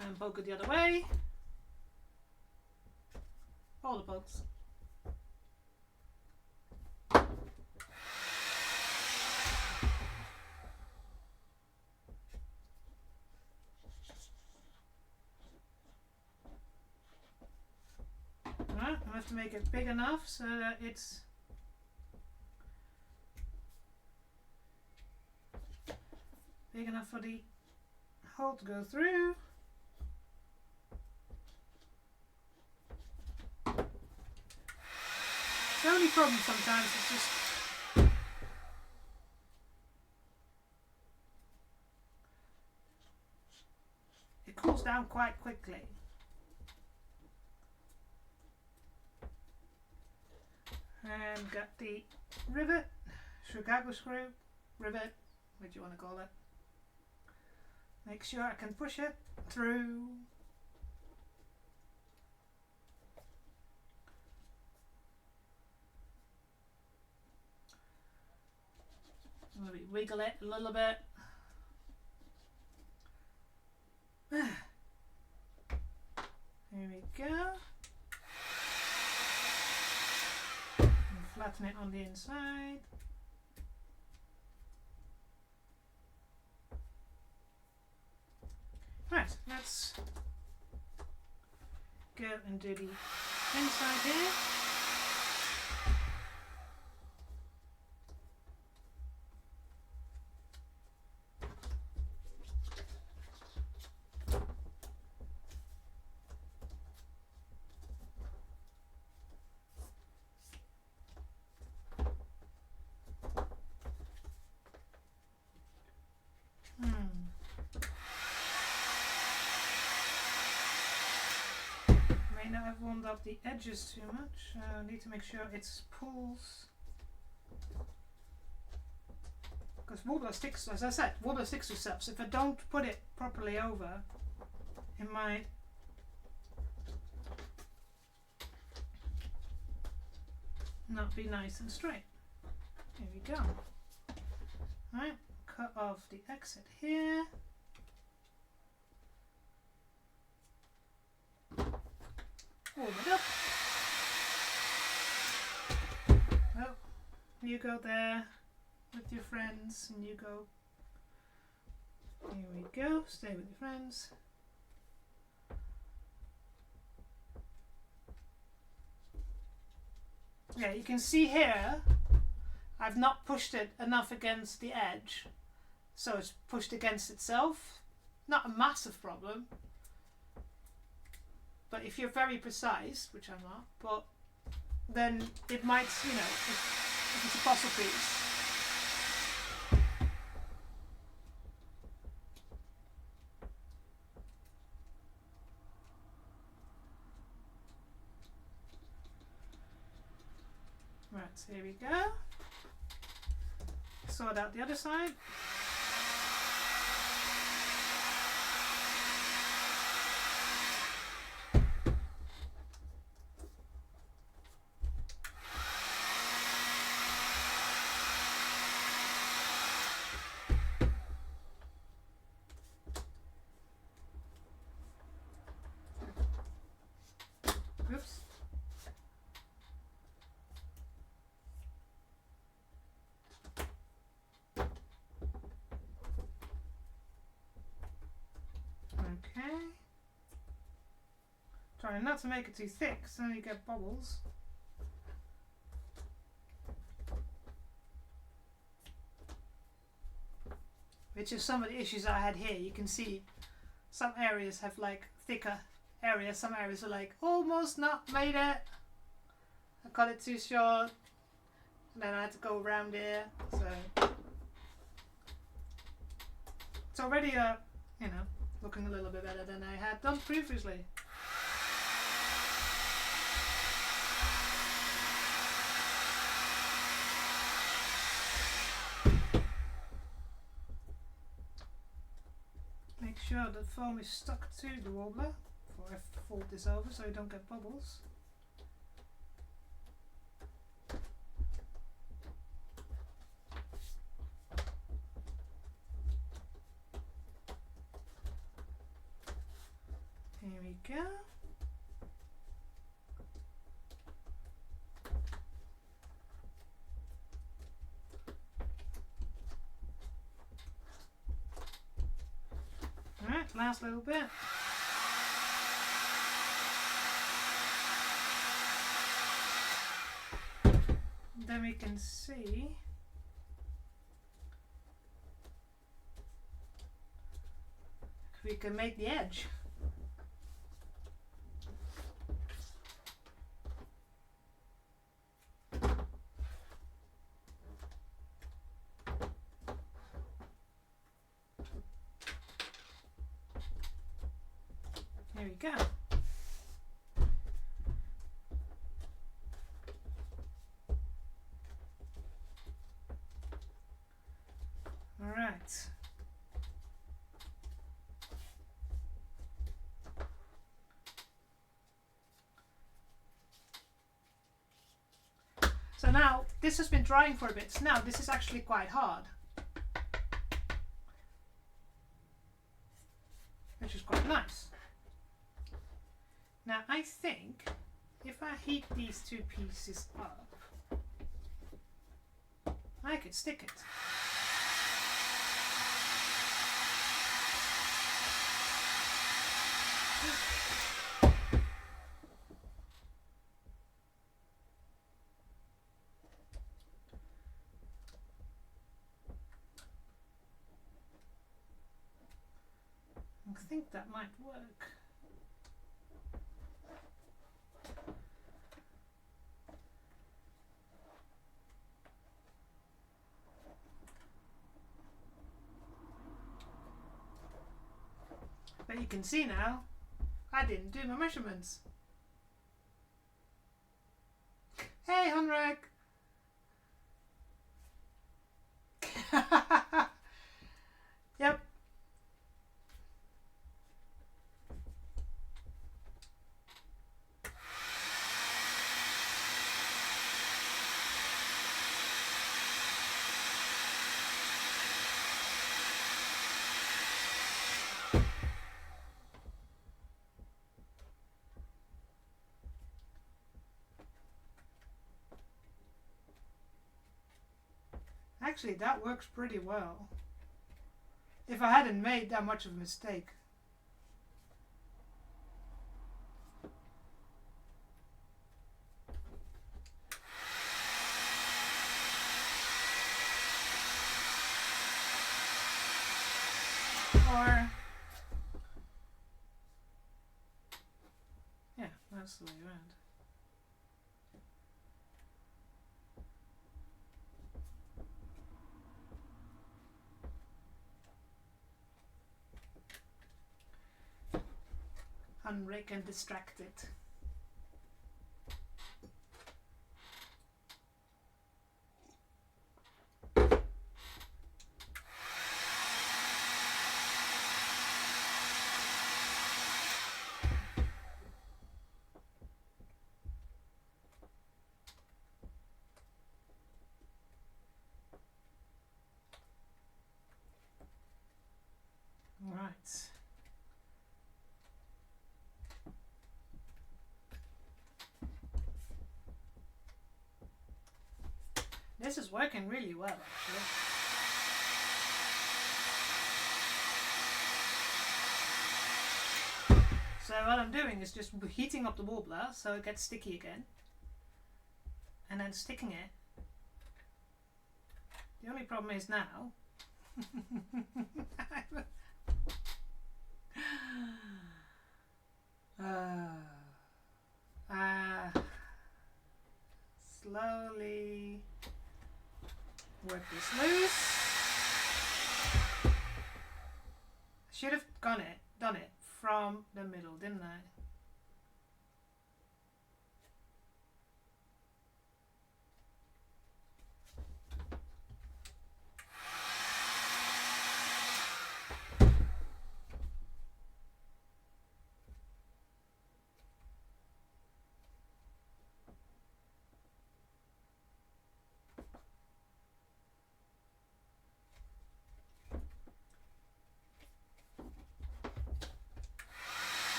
And poke it the other way. All the pokes. Alright, I have to make it big enough so that it's big enough for the hole to go through. The only problem sometimes is just it cools down quite quickly. And got the rivet, Chicago screw, rivet, what do you want to call it? Make sure I can push it through. Maybe wiggle it a little bit. There we go. And flatten it on the inside. Right, let's go and do the inside here. I've warmed up the edges too much. I need to make sure it pulls. Because wobbler sticks, as I said, wobbler sticks to stuff. So if I don't put it properly over, it might not be nice and straight. Here we go. Alright, cut off the exit here. Hold it up. Well, you go there with your friends and you go. Here we go, stay with your friends. Yeah, you can see here I've not pushed it enough against the edge, so it's pushed against itself. Not a massive problem. But if you're very precise, which I'm not, but then it might, you know, if it's a puzzle piece. Right, so here we go. Sort out the other side. Oops. Okay. Trying not to make it too thick, so you get bubbles. Which is some of the issues I had here. You can see some areas have like thicker areas, some areas are like almost not made it. I cut it too short, and then I had to go around here. So it's already you know, looking a little bit better than I had done previously. sure the foam is stuck to the wobbler before I fold this over so I don't get bubbles. Here we go. Alright, last little bit. Then we can see if we can make the edge. There we go. All right. So now this has been drying for a bit. So now this is actually quite hard, which is quite nice. Now I think if I heat these two pieces up, I could stick it. I think that might work. But you can see now, I didn't do my measurements. Hey, Honrek! Yep. Actually, that works pretty well. If I hadn't made that much of a mistake. Or, yeah, that's the way around. Unrake and distract it. All right. This is working really well, actually. So what I'm doing is just heating up the warbler so it gets sticky again. And then sticking it. The only problem is now... slowly work this loose. Should have done it from the middle, didn't I?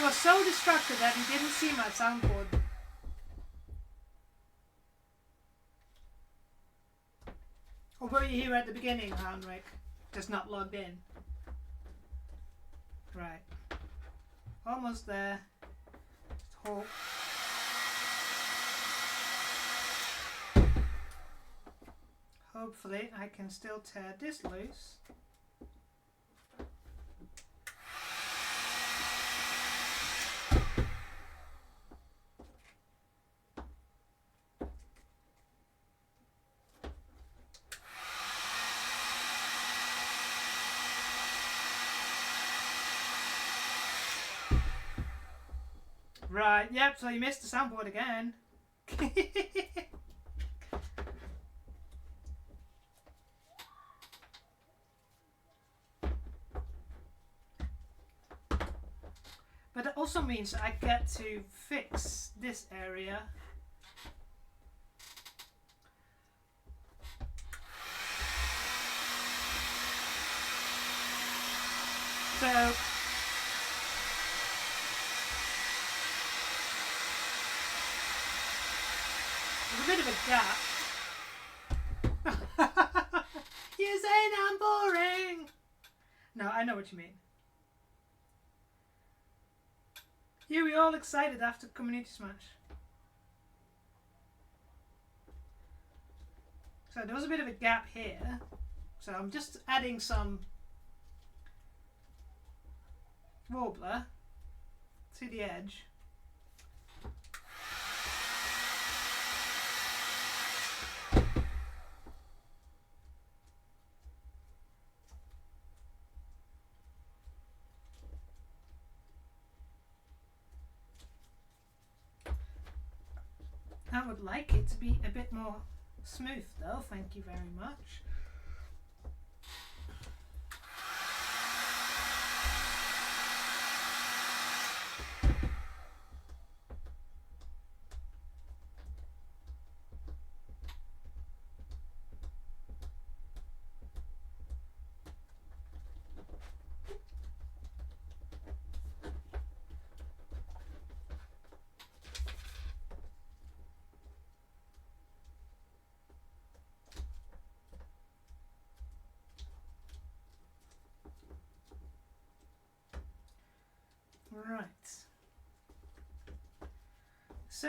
was so distracted that he didn't see my soundboard. Or were you here at the beginning, Henrik? Just not logged in? Right. Almost there. Just hope. Hopefully I can still tear this loose. Right, yep, so you missed the soundboard again. But it also means I get to fix this area. So there's a bit of a gap. You're saying I'm boring. No, I know what you mean. You were all excited after Community Smash. So there was a bit of a gap here. So I'm just adding some warbler to the edge. I would like it to be a bit more smooth though, thank you very much. Right. So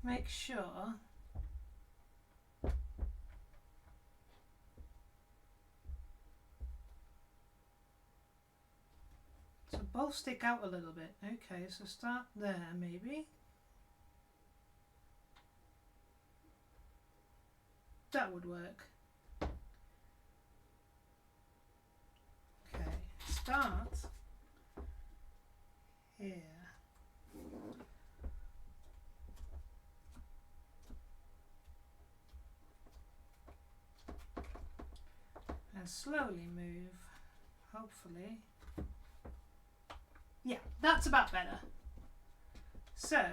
make sure so both stick out a little bit. Okay, so start there maybe. That would work. Okay, start here. And slowly move, hopefully. Yeah, that's about better. So,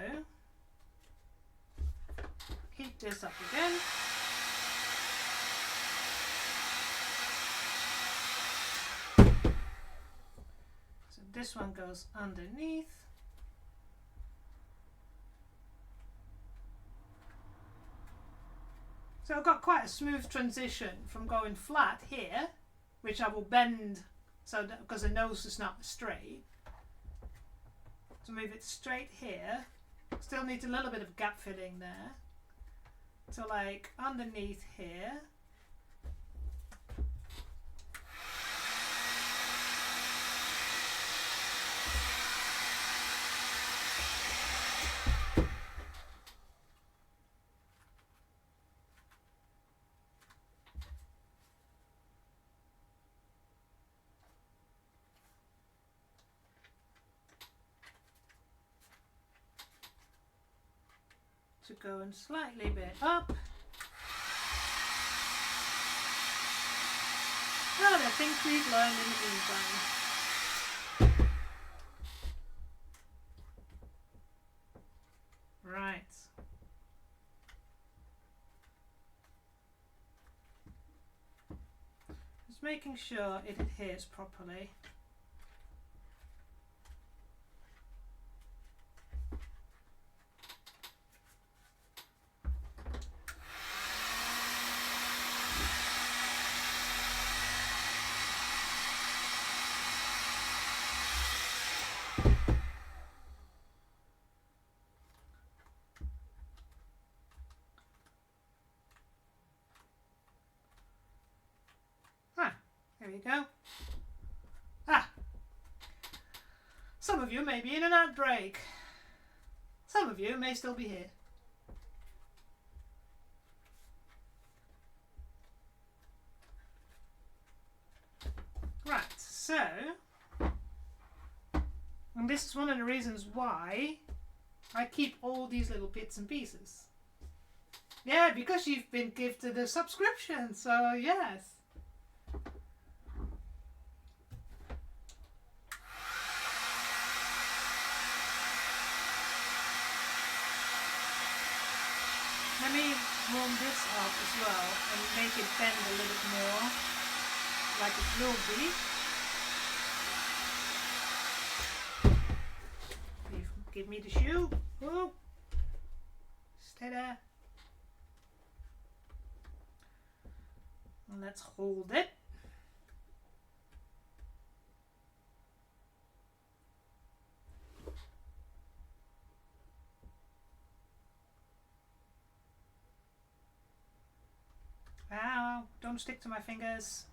heat this up again. So this one goes underneath. So I've got quite a smooth transition from going flat here, which I will bend so that because the nose is not straight. To move it straight here, still needs a little bit of gap filling there. So like underneath here. To go and slightly bit up. Well, I think we've learned in the meantime. Just making sure it adheres properly. There you go. Some of you may be in an ad break. Some of you may still be here. Right, so, and this is one of the reasons why I keep all these little bits and pieces. Yeah, because you've been gifted a subscription, so yes. Let me warm this up as well and make it bend a little bit more, like it will be. Give me the shoe. Oh, stay there. And let's hold it. Ow, don't stick to my fingers.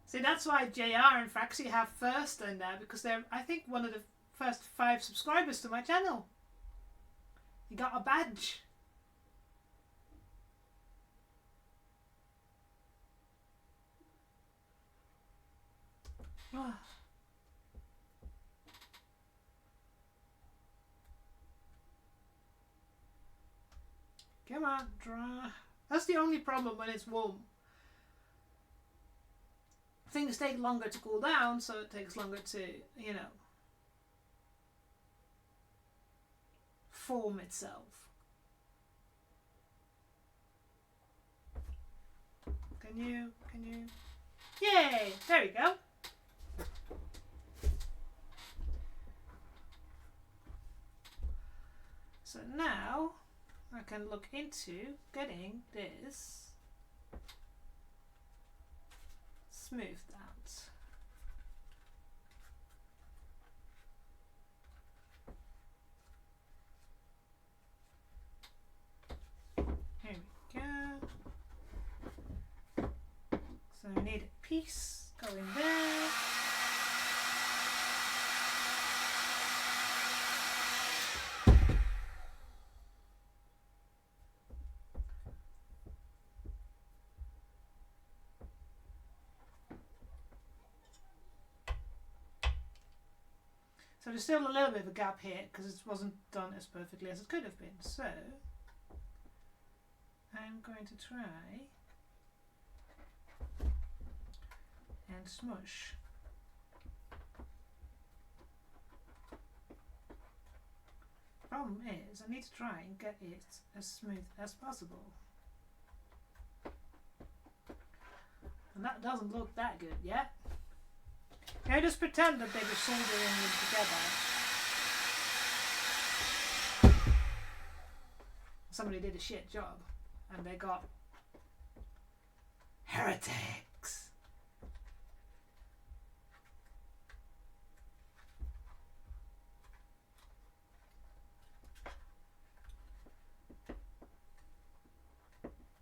See, that's why JR and Fraxi have first in there, because they're, I think, one of the first 5 subscribers to my channel. You got a badge. Oh. Come on, dry. That's the only problem when it's warm. Things take longer to cool down, so it takes longer to, you know, form itself. Can you? Yay! There we go. So now I can look into getting this smoothed out. Here we go. So I need a piece going there. So there's still a little bit of a gap here because it wasn't done as perfectly as it could have been. So I'm going to try and smush. Problem is, I need to try and get it as smooth as possible. And that doesn't look that good yet. Now just pretend that they were soldering them together. Somebody did a shit job and they got heretics.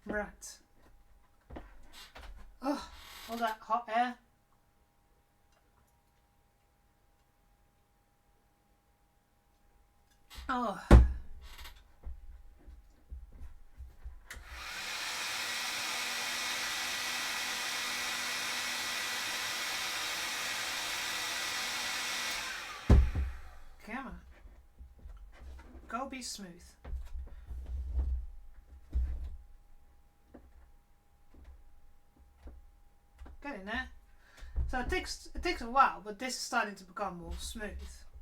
Right. Oh, all that hot air. Oh. Come on. Go be smooth. Get in there. So it takes a while, but this is starting to become more smooth.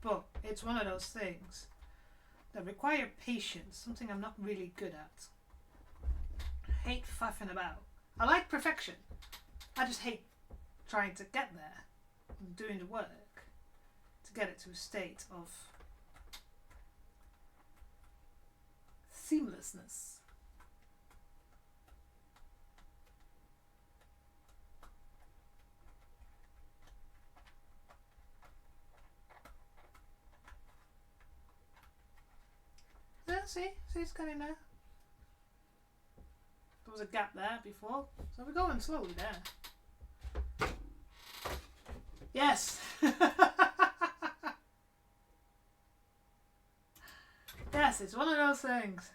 But it's one of those things that require patience, something I'm not really good at. I hate faffing about. I like perfection. I just hate trying to get there and doing the work to get it to a state of seamlessness. Yeah, see it's getting there. There was a gap there before, so we're going slowly there. Yes! Yes, it's one of those things.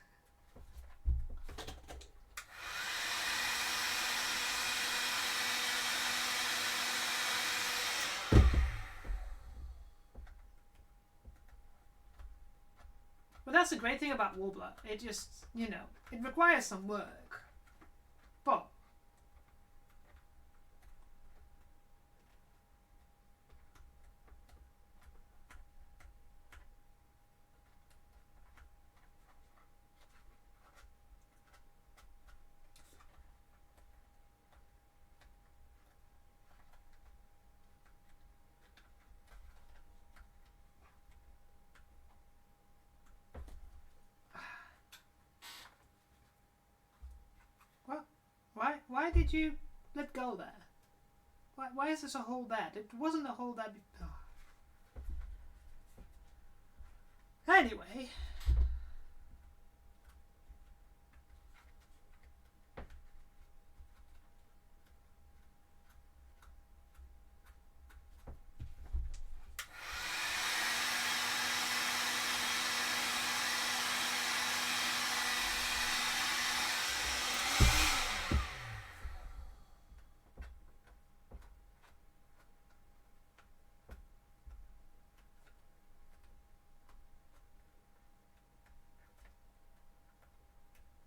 But that's the great thing about Warbler. It just, you know, it requires some work. But why did you let go there? Why is there a hole there? It wasn't a hole there before. Oh. Anyway.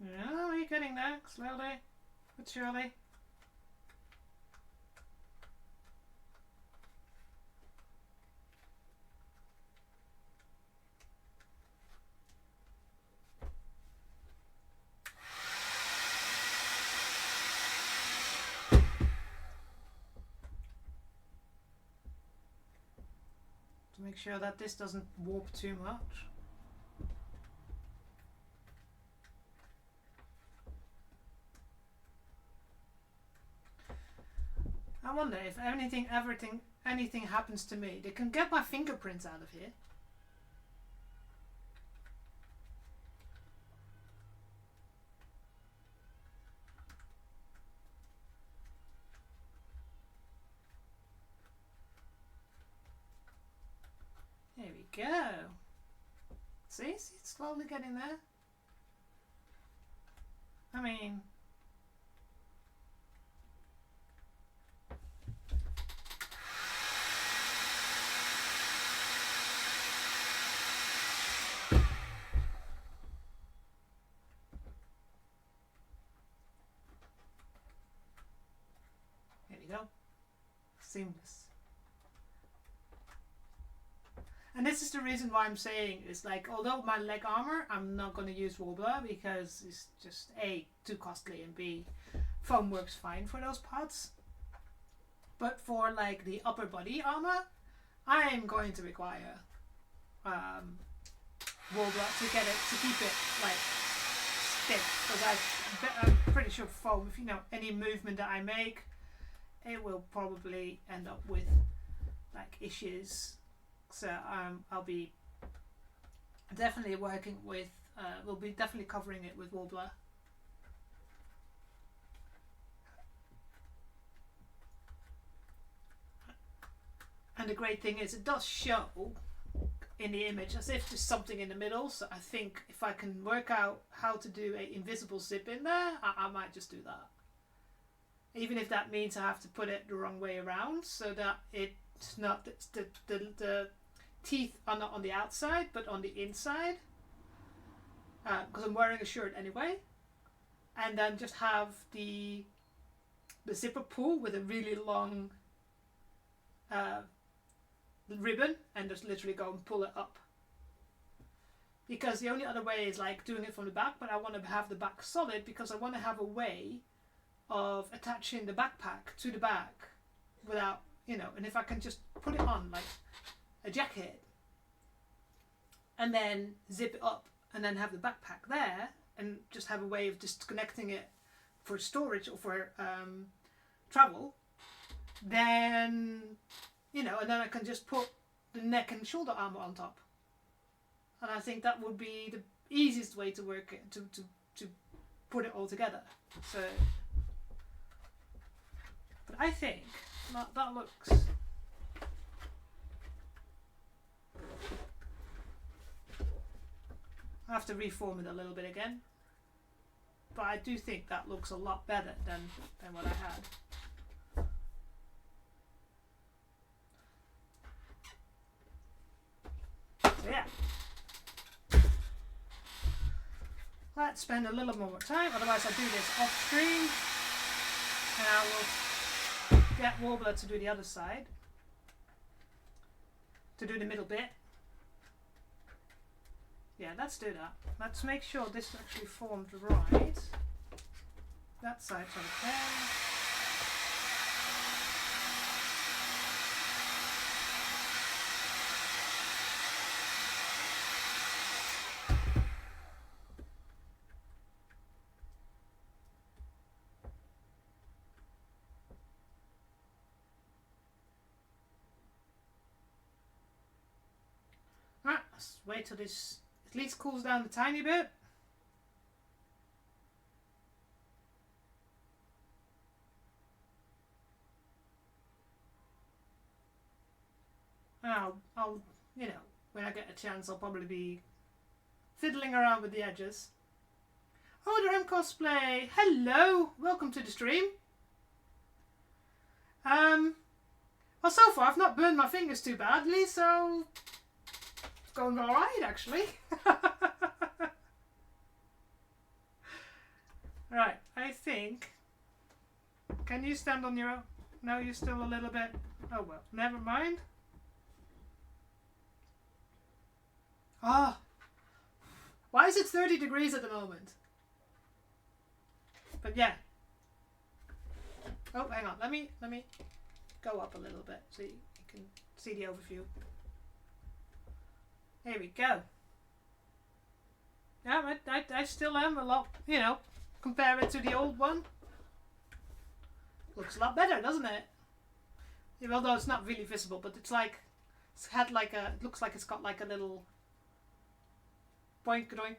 Yeah, we're getting there, slowly, but surely. To make sure that this doesn't warp too much. I wonder if anything happens to me, they can get my fingerprints out of here. There we go. See, it's slowly getting there. I mean, there we go. Seamless. And this is the reason why I'm saying is like, although my leg armor, I'm not going to use Warbler because it's just A, too costly, and B, foam works fine for those parts. But for like the upper body armor, I'm going to require Warbler to get it, to keep it like stiff, because I'm pretty sure foam, if you know any movement that I make, it will probably end up with like issues. So I'll be definitely working with, we'll be definitely covering it with Warbler. And the great thing is it does show in the image as if there's something in the middle. So I think if I can work out how to do an invisible zip in there, I might just do that. Even if that means I have to put it the wrong way around so that it's not the teeth are not on the outside but on the inside, because I'm wearing a shirt anyway, and then just have the zipper pull with a really long ribbon and just literally go and pull it up. Because the only other way is like doing it from the back, but I want to have the back solid because I want to have a way of attaching the backpack to the back without, you know, and if I can just put it on like a jacket and then zip it up and then have the backpack there and just have a way of disconnecting it for storage or for travel, then, you know, and then I can just put the neck and shoulder armor on top. And I think that would be the easiest way to work it, to put it all together. So, but I think that looks. I have to reform it a little bit again, but I do think that looks a lot better than what I had. So yeah. Let's spend a little more time, otherwise I'll do this off screen and I will get Warbler to do the other side, to do the middle bit. Yeah, let's do that. Let's make sure this actually formed right. That side's okay. Let's wait till this at least cools down a tiny bit. I'll, you know, when I get a chance, I'll probably be fiddling around with the edges. Warhammer cosplay, hello, welcome to the stream. Well, so far I've not burned my fingers too badly, so it's going all right actually. Right, I think. Can you stand on your own? No, you're still a little bit. Oh well, never mind. Ah, why is it 30 degrees at the moment? But yeah. Oh, hang on. Let me go up a little bit so you can see the overview. There we go. Yeah, I still am a lot, you know, compare it to the old one. Looks a lot better, doesn't it? Yeah, although it's not really visible, but it's like, it's had like a, it looks like it's got like a little boink doink.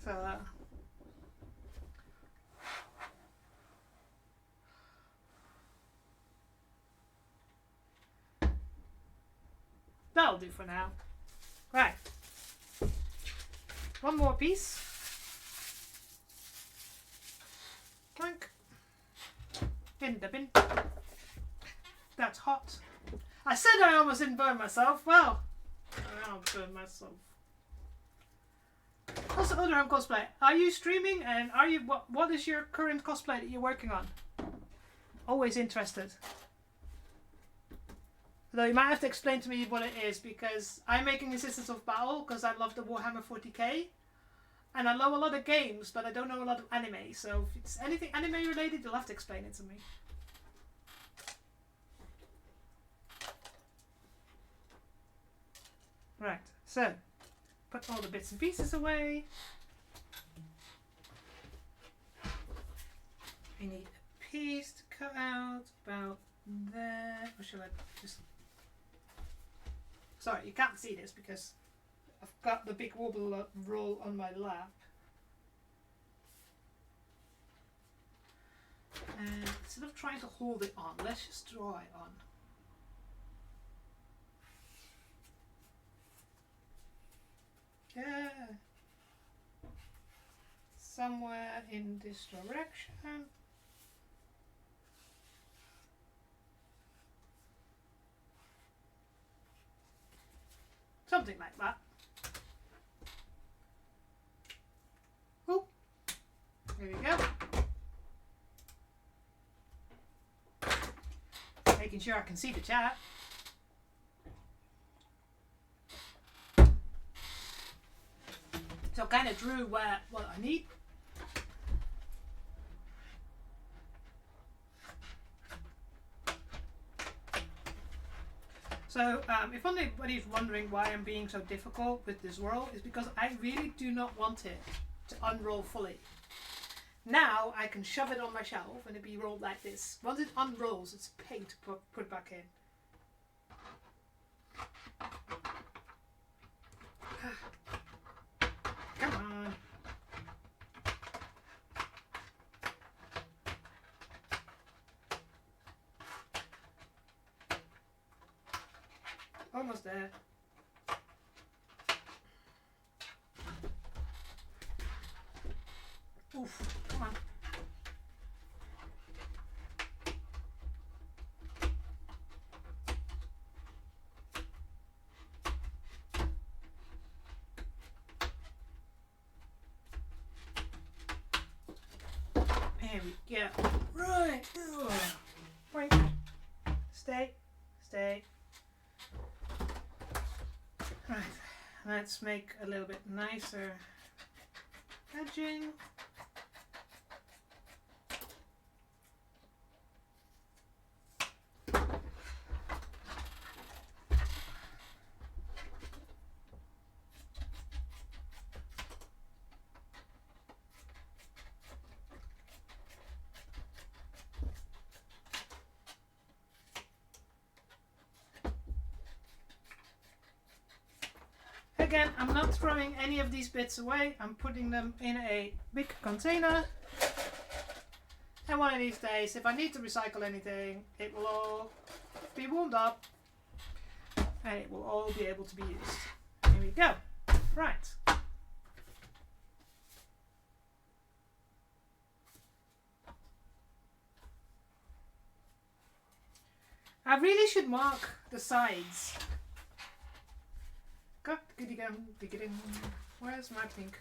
So, that'll do for now. Right. One more piece. Clank. In the bin. That's hot. I said I almost didn't burn myself. Well, I almost burned myself. Also, Warhammer cosplay. Are you streaming? And are you? What is your current cosplay that you're working on? Always interested. Though you might have to explain to me what it is, because I'm making Assistants of Battle because I love the Warhammer 40k, and I know a lot of games, but I don't know a lot of anime. So if it's anything anime related, you'll have to explain it to me. Right. So put all the bits and pieces away. We need a piece to cut out about there. Or should I just... Sorry, you can't see this because I've got the big wobble roll on my lap. And instead of trying to hold it on, let's just draw it on. Yeah. Somewhere in this direction. Something like that. Oh, there we go. Making sure I can see the chat. So I kind of drew what I need. So if anybody's wondering why I'm being so difficult with this world, is because I really do not want it to unroll fully. Now I can shove it on my shelf and it'll be rolled like this. Once it unrolls, it's a pain to put back in. Come on. Almost there. Oof, come on. There we go. Right. Right. Stay. Stay. Right. Let's make a little bit nicer edging. Again, I'm not throwing any of these bits away. I'm putting them in a big container. And one of these days, if I need to recycle anything, it will all be warmed up and it will all be able to be used. Here we go. Right. I really should mark the sides. Where's my pink?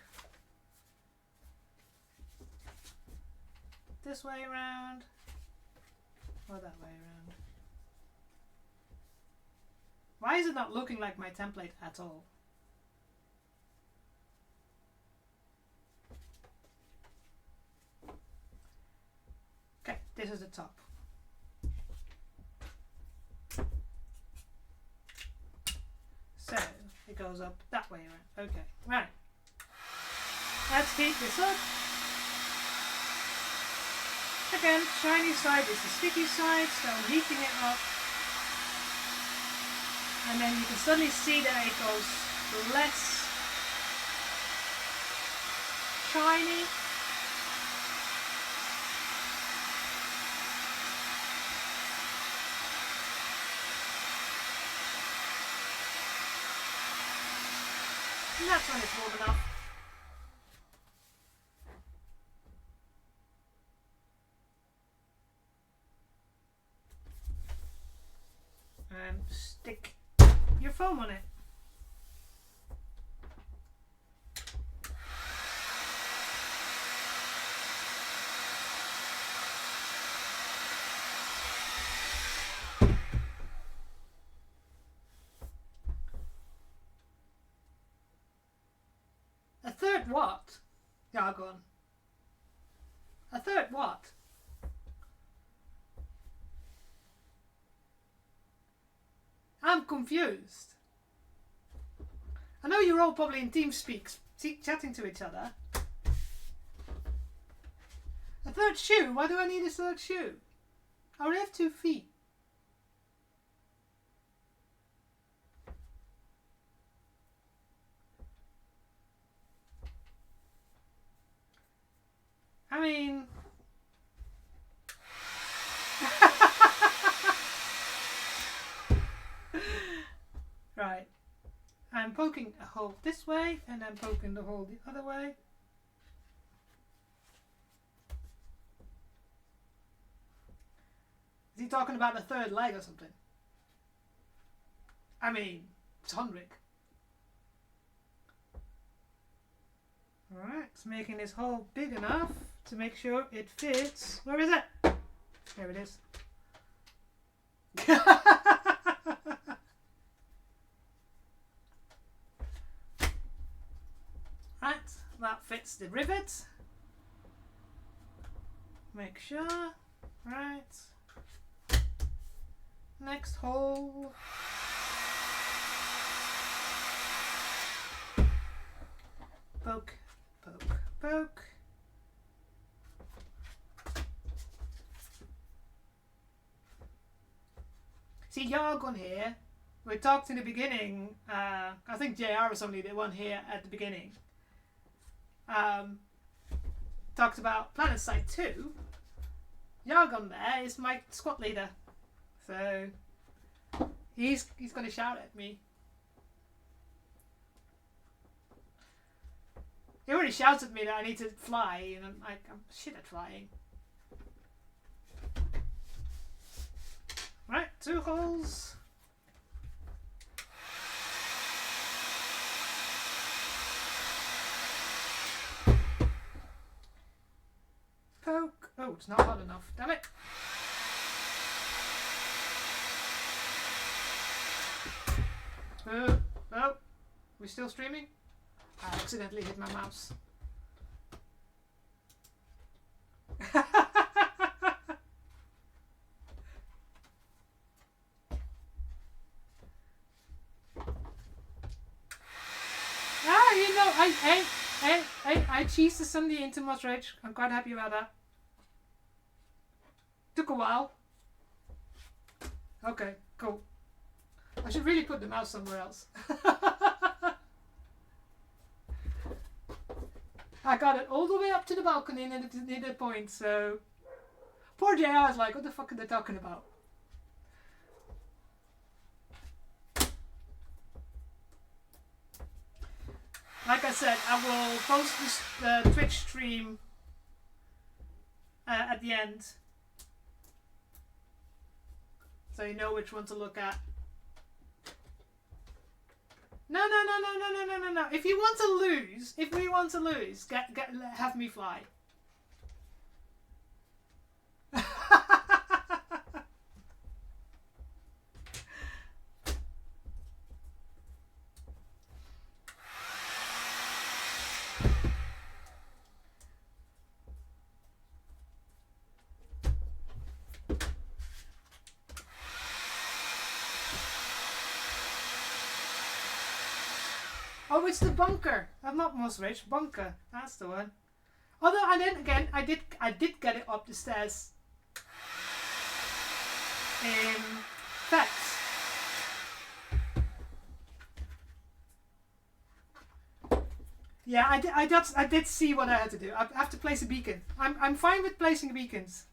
This way around or that way around? Why is it not looking like my template at all? Okay, this is the top. So it goes up that way around. Okay, right. Let's heat this up. Again, shiny side is the sticky side, so I'm heating it up. And then you can suddenly see that it goes less shiny. And that's when it's warm enough. And stick your foam on it. A third what? Yeah, go on. A third what? I'm confused. I know you're all probably in TeamSpeak chatting to each other. A third shoe? Why do I need a third shoe? I only have 2 feet. I mean... Right. I'm poking a hole this way and I'm poking the hole the other way. Is he talking about the third leg or something? I mean, it's Henrik. Alright, it's making this hole big enough to make sure it fits. Where is it? There it is. Right, that fits the rivet. Make sure. Right. Next hole. Poke, poke, poke. See, Yargon here, we talked in the beginning, I think JR was only the one here at the beginning, talked about Planet Side 2. Yargon there is my squad leader, so he's going to shout at me. He already shouts at me that I need to fly, and I'm like, I'm shit at flying. Right, 2 holes. Poke. Oh, it's not hot enough. Damn it. Oh, we still streaming? I accidentally hit my mouse. You know, I cheesed the Sunday into Moss Rage. I'm quite happy about that. Took a while. Okay, cool. I should really put the mouse somewhere else. I got it all the way up to the balcony and it needed a point, so... Poor JR is like, what the fuck are they talking about? Like I said, I will post the Twitch stream at the end, so you know which one to look at. No. If you want to lose, if we want to lose, have me fly. Oh, it's the bunker. I'm not Moss Rage. Bunker. That's the one. Although, and then again, I did get it up the stairs in Facts. Yeah, I did see what I had to do. I have to place a beacon. I'm fine with placing beacons.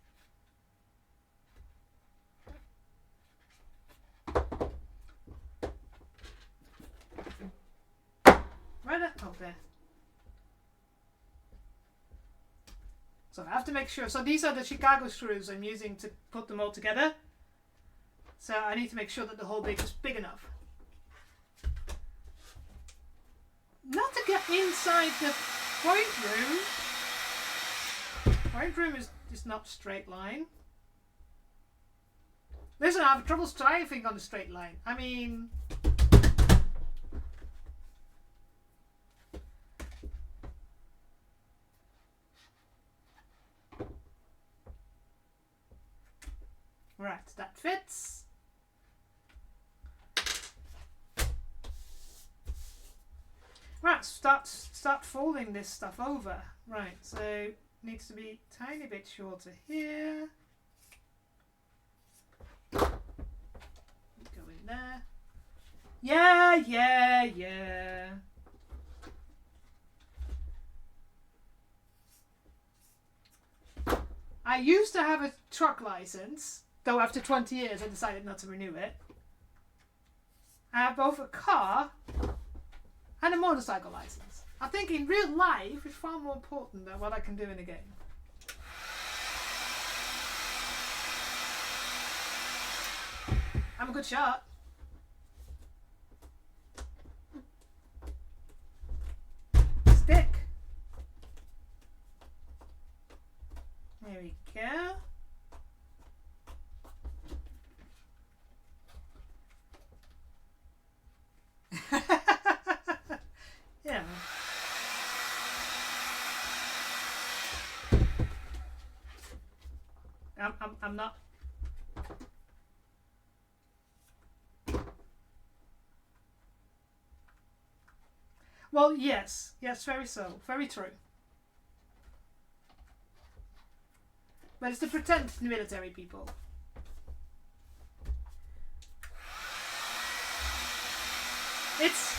Right up, oh, there. So I have to make sure. So these are the Chicago screws I'm using to put them all together. So I need to make sure that the hole is big enough. Not to get inside the point room. Point room is not straight line. Listen, I have trouble striving on a straight line. I mean... Right, that fits. Right, start folding this stuff over. Right, so needs to be a tiny bit shorter here. Go in there. Yeah. I used to have a truck license. Though after 20 years I decided not to renew it. I have both a car and a motorcycle license. I think in real life it's far more important than what I can do in a game. I'm a good shot. Stick. There we go. Yeah. I'm not. Well, yes, very so, very true. But it's the pretend military people. It's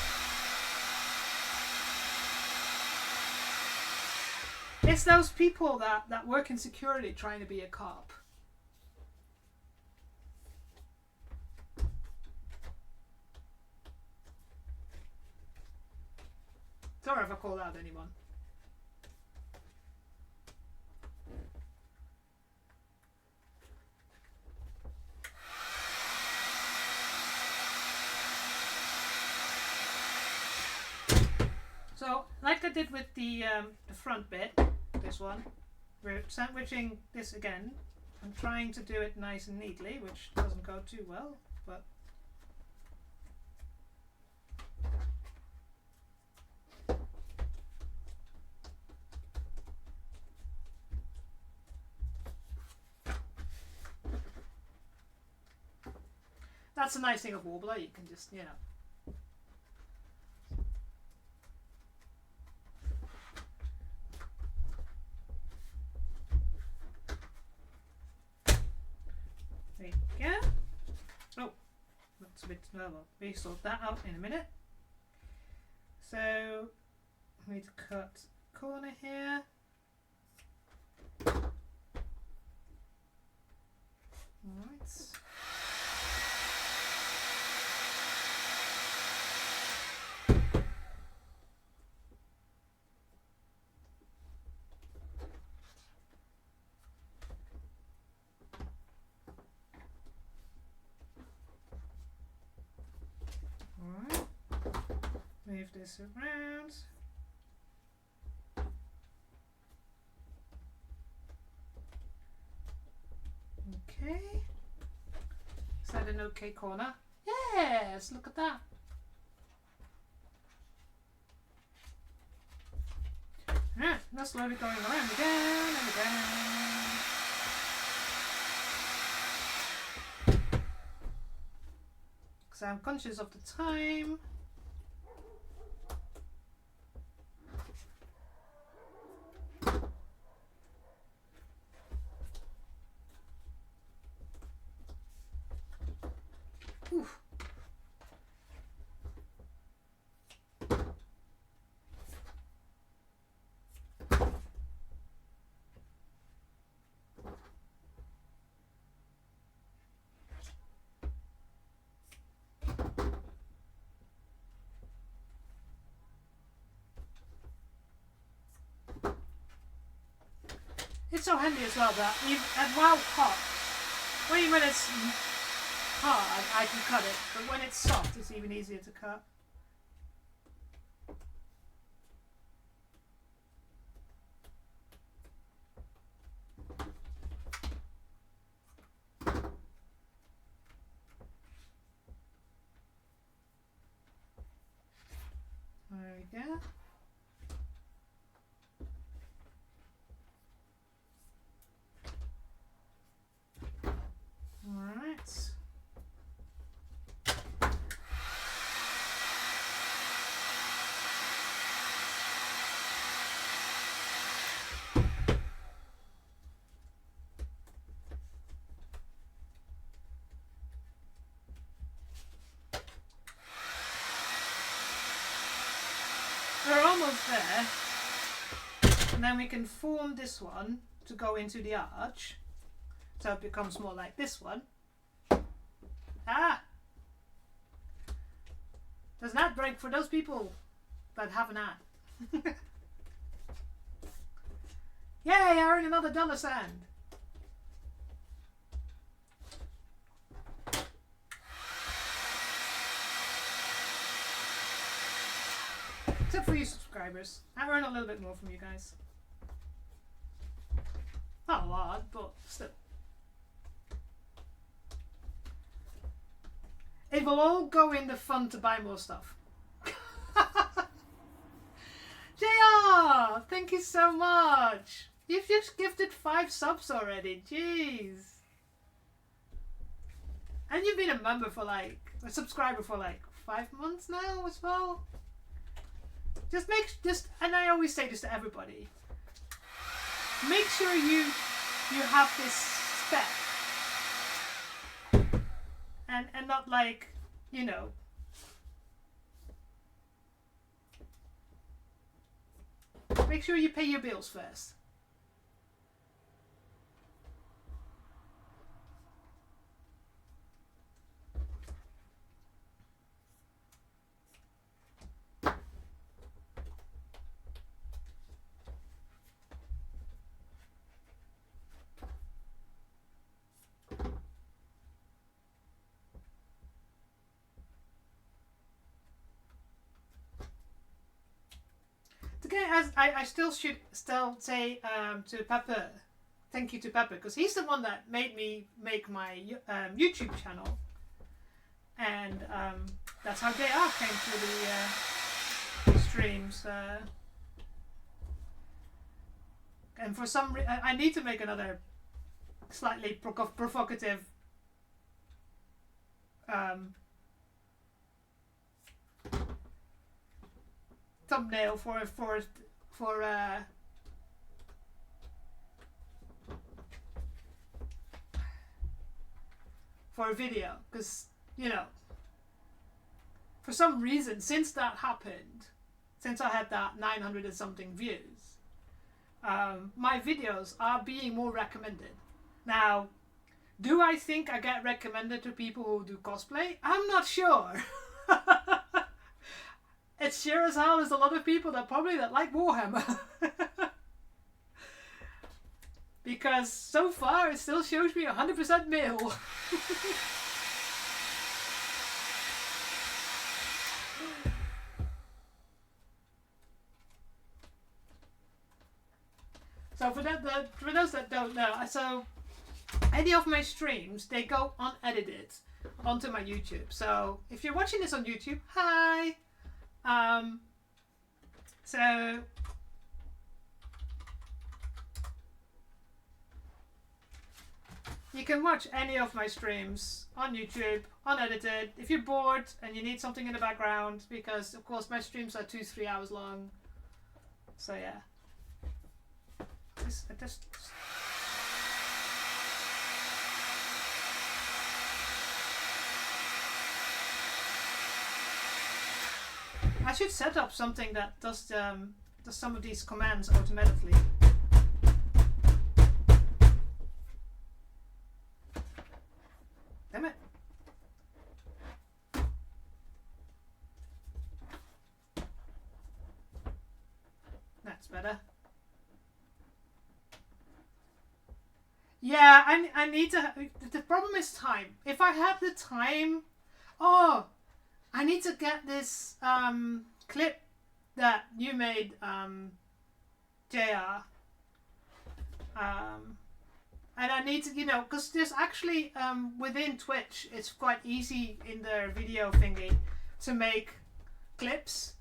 those people that work in security trying to be a cop. Sorry if I call out anyone. So, like I did with the front bit, this one, we're sandwiching this again. I'm trying to do it nice and neatly, which doesn't go too well, but that's a nice thing of Warbler, you can just, you know. There you go. Oh, that's a bit, well, we'll sort that out in a minute. So, we need to cut corner here. Alright. Alright. Move this around. Okay. Is that an okay corner? Yes, look at that. Alright, now slowly going around again and again. Because I'm conscious of the time. Oof. It's so handy as well that while hot, when it's hard, I can cut it, but when it's soft, it's even easier to cut. There we go. Alright. We're almost there. And then we can form this one to go into the arch. So it becomes more like this one. Ah! Does that break for those people that have an ad? Yay, I earned another $1. Except for you subscribers. I earn a little bit more from you guys. Not a lot. hard, but still. It will all go in the fund to buy more stuff. JR, thank you so much. You've just gifted 5 subs already. Jeez. And you've been a member for like, a subscriber for like 5 months now as well. And I always say this to everybody. Make sure you have this spec. And not like, you know. Make sure you pay your bills first. I still should say to Pepper, thank you to Pepper, because he's the one that made me make my YouTube channel, and that's how JR came to the streams. And for some reason, I need to make another slightly provocative thumbnail for a video, because you know, for some reason, since that happened, since I had that 900 and something views, my videos are being more recommended. Now, do I think I get recommended to people who do cosplay? I'm not sure. It's sure as hell there's a lot of people that like Warhammer. Because so far it still shows me 100% male. So for those that don't know, so any of my streams, they go unedited onto my YouTube. So if you're watching this on YouTube, hi. So you can watch any of my streams on YouTube, unedited, if you're bored and you need something in the background, because of course my streams are 2-3 hours long. So yeah. I should set up something that does some of these commands automatically. Damn it. That's better. Yeah, I need to. The problem is time. If I had the time, I need to get this clip that you made, JR. And I need to, because there's actually within Twitch, it's quite easy in their video thingy to make clips,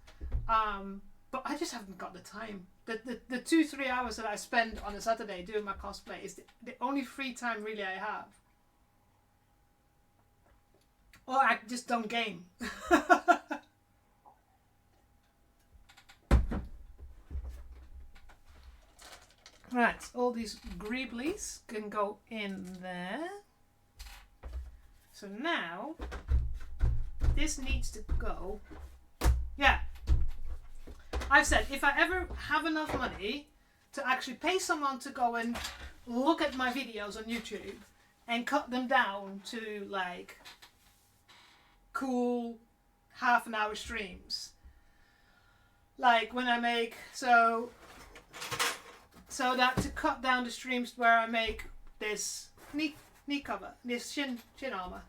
but I just haven't got the time. The 2-3 hours that I spend on a Saturday doing my cosplay is the only free time really I have. Or I just don't game. Right, all these greeblies can go in there. So now, this needs to go. Yeah. I've said, if I ever have enough money to actually pay someone to go and look at my videos on YouTube and cut them down to like cool half-an-hour streams, like when I make so that to cut down the streams where I make this knee cover, this shin armor,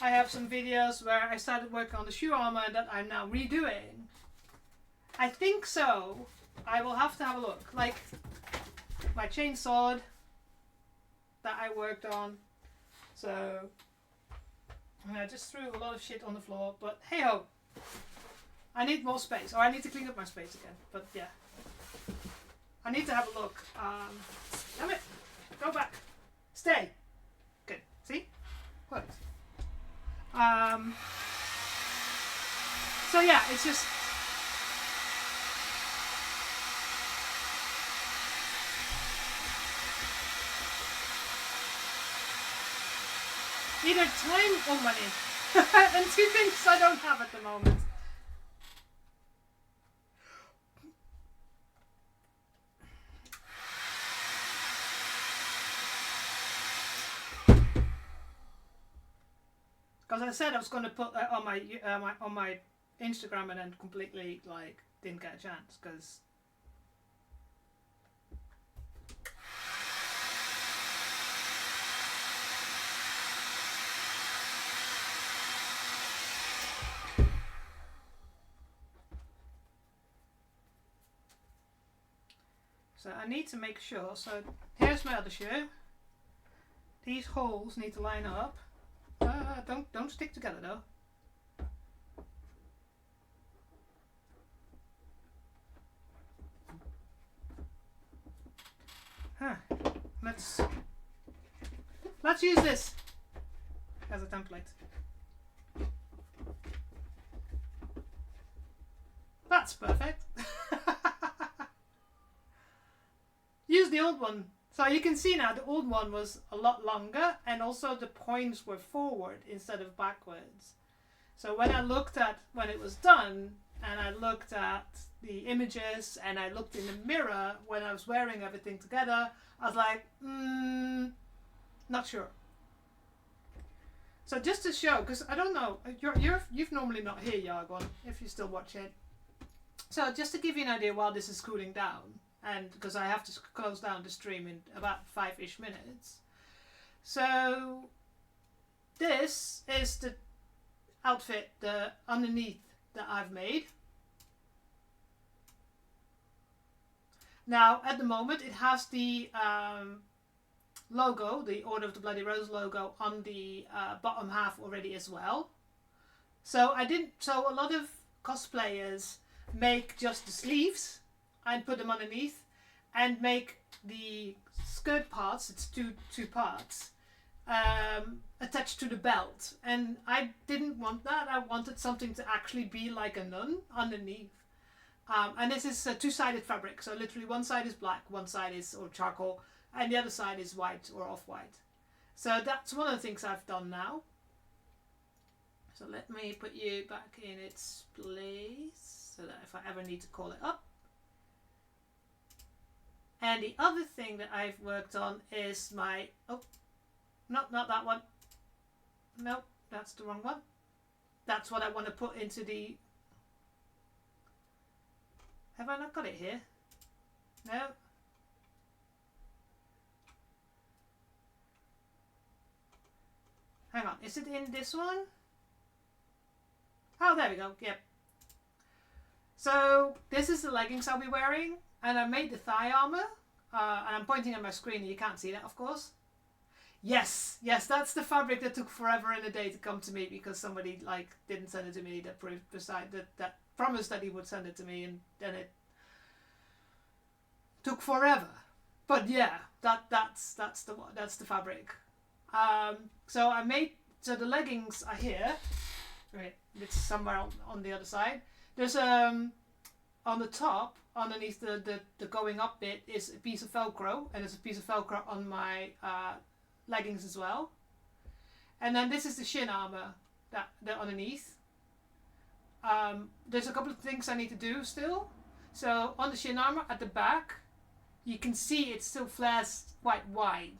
I have some videos where I started working on the shoe armor that I'm now redoing, I think so. I will have to have a look. Like my Chainsword that I worked on. So I just threw a lot of shit on the floor, but hey ho. I need more space, or I need to clean up my space again. But yeah, I need to have a look. Damn it! Go back. Stay. Good. See? Worked. So yeah, it's just. Either time or money. And two things I don't have at the moment. Because I said I was going to put that on my Instagram, and then completely like didn't get a chance because. So I need to make sure. So here's my other shoe. These holes need to line up. Don't stick together though. Huh. Let's use this as a template. That's perfect. Use the old one. So you can see now the old one was a lot longer, and also the points were forward instead of backwards. So when I looked at when it was done, and I looked at the images, and I looked in the mirror when I was wearing everything together, I was like, not sure. So just to show, because I don't know, you've normally not here, Yargon, if you still watch it. So just to give you an idea while this is cooling down, and because I have to close down the stream in about 5-ish minutes. So this is the outfit, the underneath that I've made. Now at the moment it has the logo, the Order of the Bloody Rose logo on the bottom half already as well. So a lot of cosplayers make just the sleeves and put them underneath, and make the skirt parts, it's two parts, attached to the belt. And I didn't want that. I wanted something to actually be like a nun underneath. And this is a two-sided fabric, so literally one side is black, one side is or charcoal, and the other side is white or off-white. So that's one of the things I've done now. So let me put you back in its place, so that if I ever need to call it up. And the other thing that I've worked on is my, not that one. Nope, that's the wrong one. That's what I want to put into the, have I not got it here? No. Hang on, is it in this one? Oh, there we go, yep. So this is the leggings I'll be wearing. And I made the thigh armour, and I'm pointing at my screen, and you can't see that, of course. Yes, that's the fabric that took forever and a day to come to me, because somebody like didn't send it to me. That promised that he would send it to me, and then it took forever. But yeah, that's the fabric. So the leggings are here. Right, it's somewhere on the other side. There's on the top. Underneath the going up bit is a piece of Velcro, and there's a piece of Velcro on my leggings as well. And then this is the shin armour that underneath. There's a couple of things I need to do still. So on the shin armour at the back, you can see it still flares quite wide,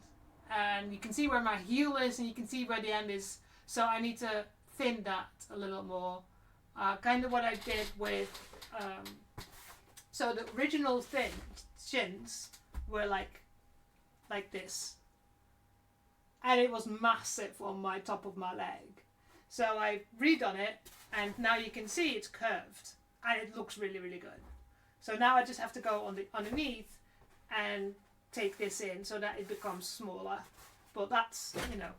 and you can see where my heel is, and you can see where the end is. So I need to thin that a little more. Kind of what I did with. So the original shins were like this, and it was massive on my top of my leg. So I redone it, and now you can see it's curved, and it looks really, really good. So now I just have to go on the underneath and take this in so that it becomes smaller. But that's, you know,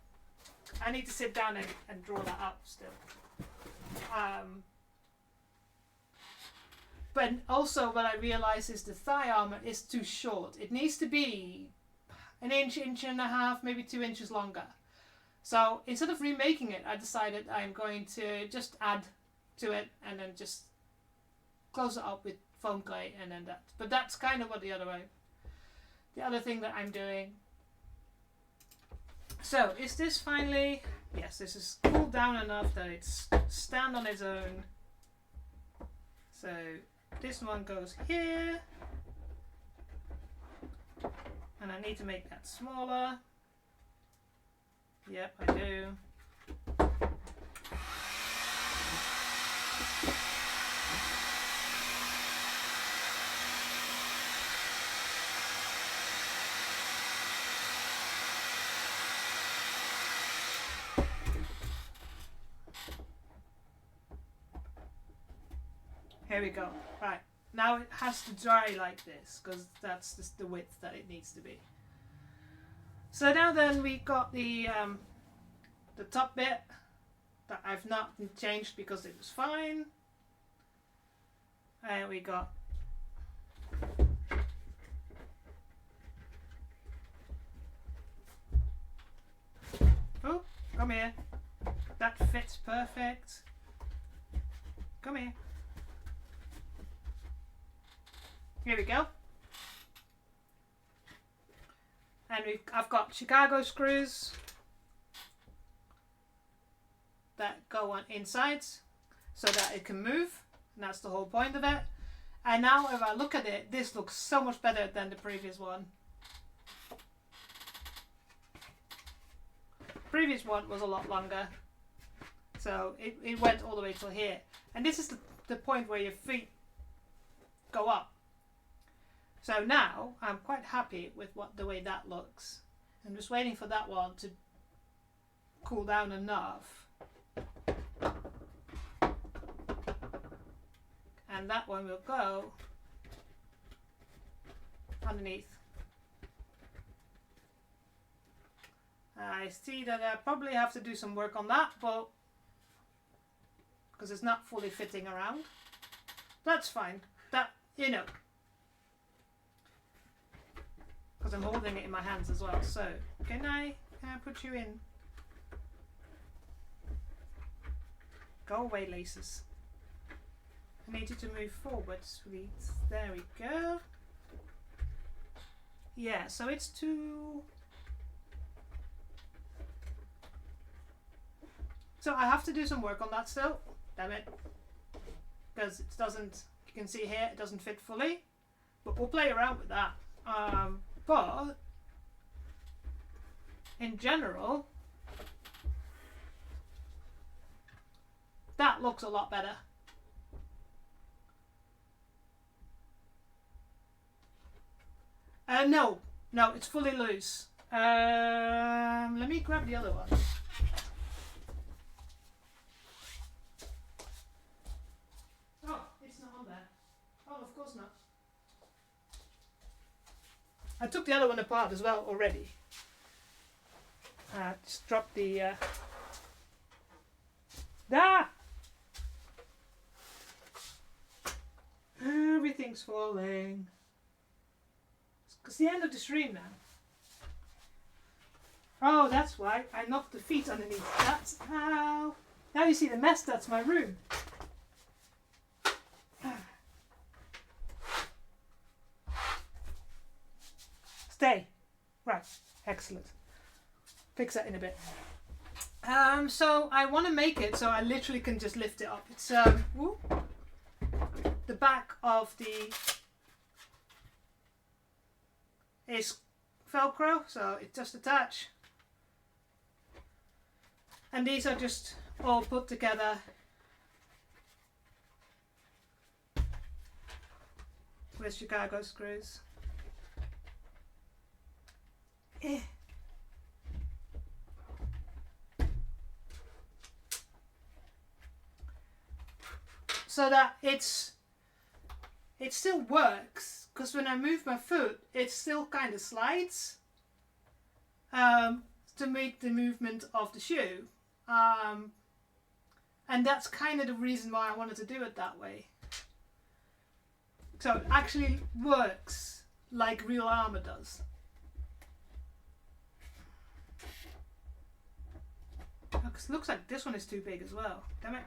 I need to sit down and draw that out still. But also what I realize is the thigh armor is too short. It needs to be an inch, inch and a half, maybe 2 inches longer. So instead of remaking it, I decided I'm going to just add to it and then just close it up with foam clay and then that. But that's kind of what the other thing that I'm doing. So is this finally, yes, this is cooled down enough that it's stand on its own. So this one goes here. And I need to make that smaller. Yep, I do. Here we go. Right. Now it has to dry like this because that's just the width that it needs to be. So now then we got the top bit that I've not changed because it was fine. And we got oh, come here. That fits perfect. Come here. Here we go. And I've got Chicago screws that go on inside so that it can move. And that's the whole point of it. And now if I look at it, this looks so much better than the previous one. The previous one was a lot longer. So it went all the way till here. And this is the point where your feet go up. So now I'm quite happy with the way that looks. I'm just waiting for that one to cool down enough. And that one will go underneath. I see that I probably have to do some work on that, but because it's not fully fitting around. That's fine. That, you know, because I'm holding it in my hands as well. So can I put you in? Go away, laces. I need you to move forward, sweet. There we go. Yeah, so it's too... So I have to do some work on that still. Damn it. Because it doesn't, you can see here, it doesn't fit fully. But we'll play around with that. But in general, that looks a lot better. No, it's fully loose. Let me grab the other one. Oh, it's not on there. Oh, of course not. I took the other one apart as well already. Just dropped the... Everything's falling. It's the end of the stream now. Oh, that's why I knocked the feet underneath. That's how... Now you see the mess, that's my room. Stay. Right, excellent. Fix that in a bit. So I want to make it so I literally can just lift it up. It's the back of the is Velcro, so it just attach. And these are just all put together with Chicago screws. So that it's it still works, because when I move my foot, it still kind of slides to make the movement of the shoe. And that's kind of the reason why I wanted to do it that way. So it actually works like real armour does. It looks like this one is too big as well. Damn it.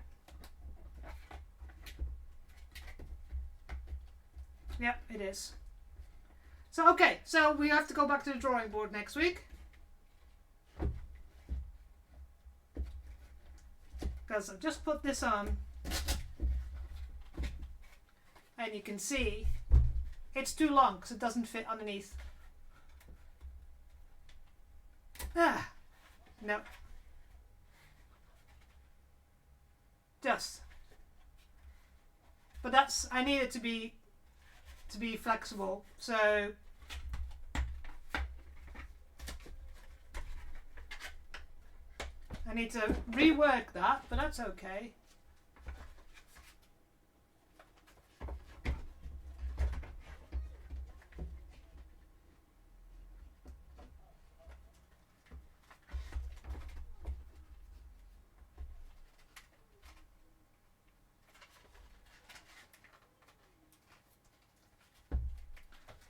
Yeah, it is. So, okay. So we have to go back to the drawing board next week. Because I've just put this on. And you can see it's too long because it doesn't fit underneath. Ah, no. Just. But that's, I need it to be flexible. So I need to rework that, but that's okay.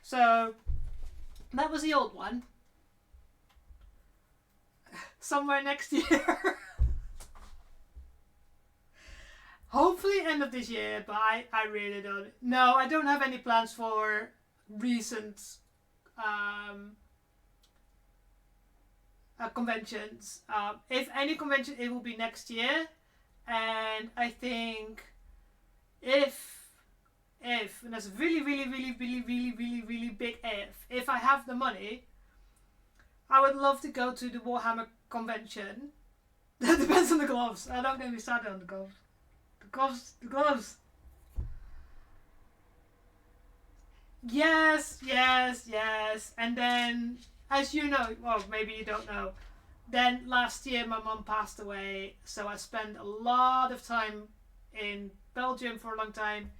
So that was the old one. Somewhere next year. Hopefully end of this year, but I really don't. No, I don't have any plans for recent conventions. If any convention, it will be next year. And I think if, and that's a really big if I have the money, I would love to go to the Warhammer convention. That depends on the gloves. I don't get me started on the gloves. The gloves. Yes. And then, as you know, well, maybe you don't know, then last year my mum passed away, so I spent a lot of time in Belgium for a long time.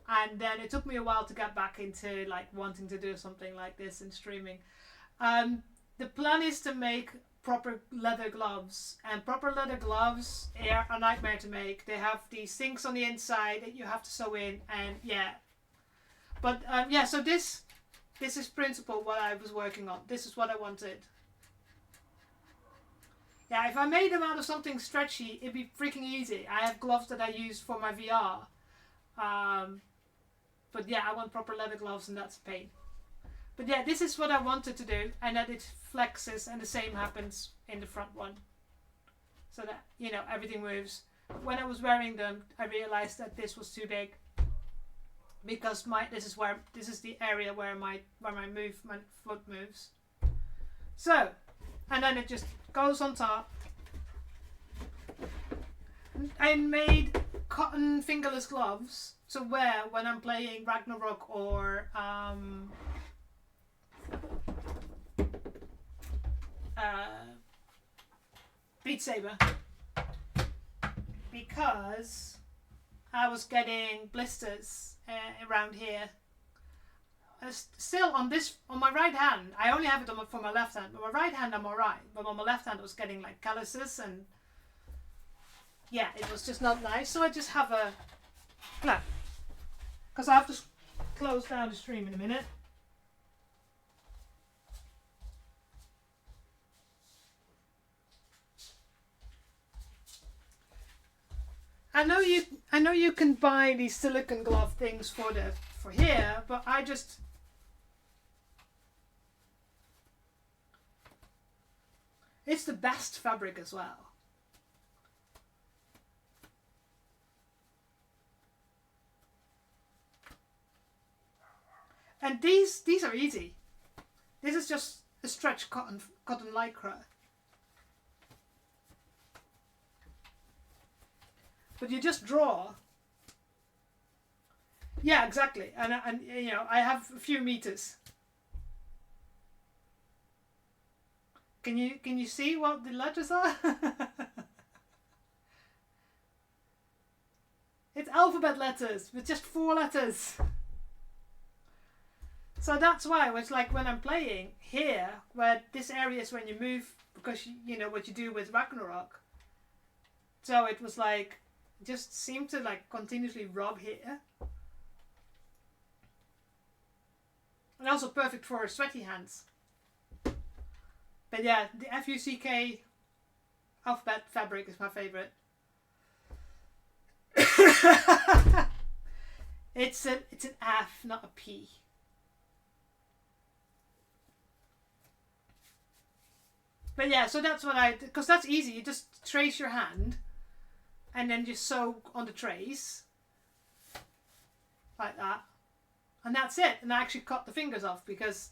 And then it took me a while to get back into like wanting to do something like this and streaming. The plan is to make proper leather gloves, and proper leather gloves are a nightmare to make. They have these things on the inside that you have to sew in, and yeah. But yeah, so this is principle what I was working on. This is what I wanted. Yeah, if I made them out of something stretchy, it'd be freaking easy. I have gloves that I use for my VR. But yeah, I want proper leather gloves, and that's a pain. But yeah, this is what I wanted to do, and that it flexes, and the same happens in the front one. So that, you know, everything moves. When I was wearing them, I realized that this was too big. Because this is the area where my foot moves. So, and then it just goes on top. I made cotton fingerless gloves to wear when I'm playing Ragnarok or Beat Saber, because I was getting blisters around here. Still on my right hand, I only have it for my left hand, but my right hand I'm alright, but on my left hand I was getting like calluses, and yeah, it was just not nice. So I just have a no, because I have to close down the stream in a minute. I know you can buy these silicone glove things for here, but it's the best fabric as well. And these are easy. This is just a stretch cotton lycra. But you just draw. Yeah, exactly. And you know, I have a few meters. Can you see what the letters are? It's alphabet letters with just 4 letters. So that's why it's like when I'm playing here, where this area is when you move, because you know what you do with Ragnarok. So it was like, just seemed to like continuously rub here. And also perfect for sweaty hands. But yeah, the FUCK alphabet fabric is my favorite. It's an F, not a P. But yeah, so that's what because that's easy. You just trace your hand and then just sew on the trace like that. And that's it. And I actually cut the fingers off because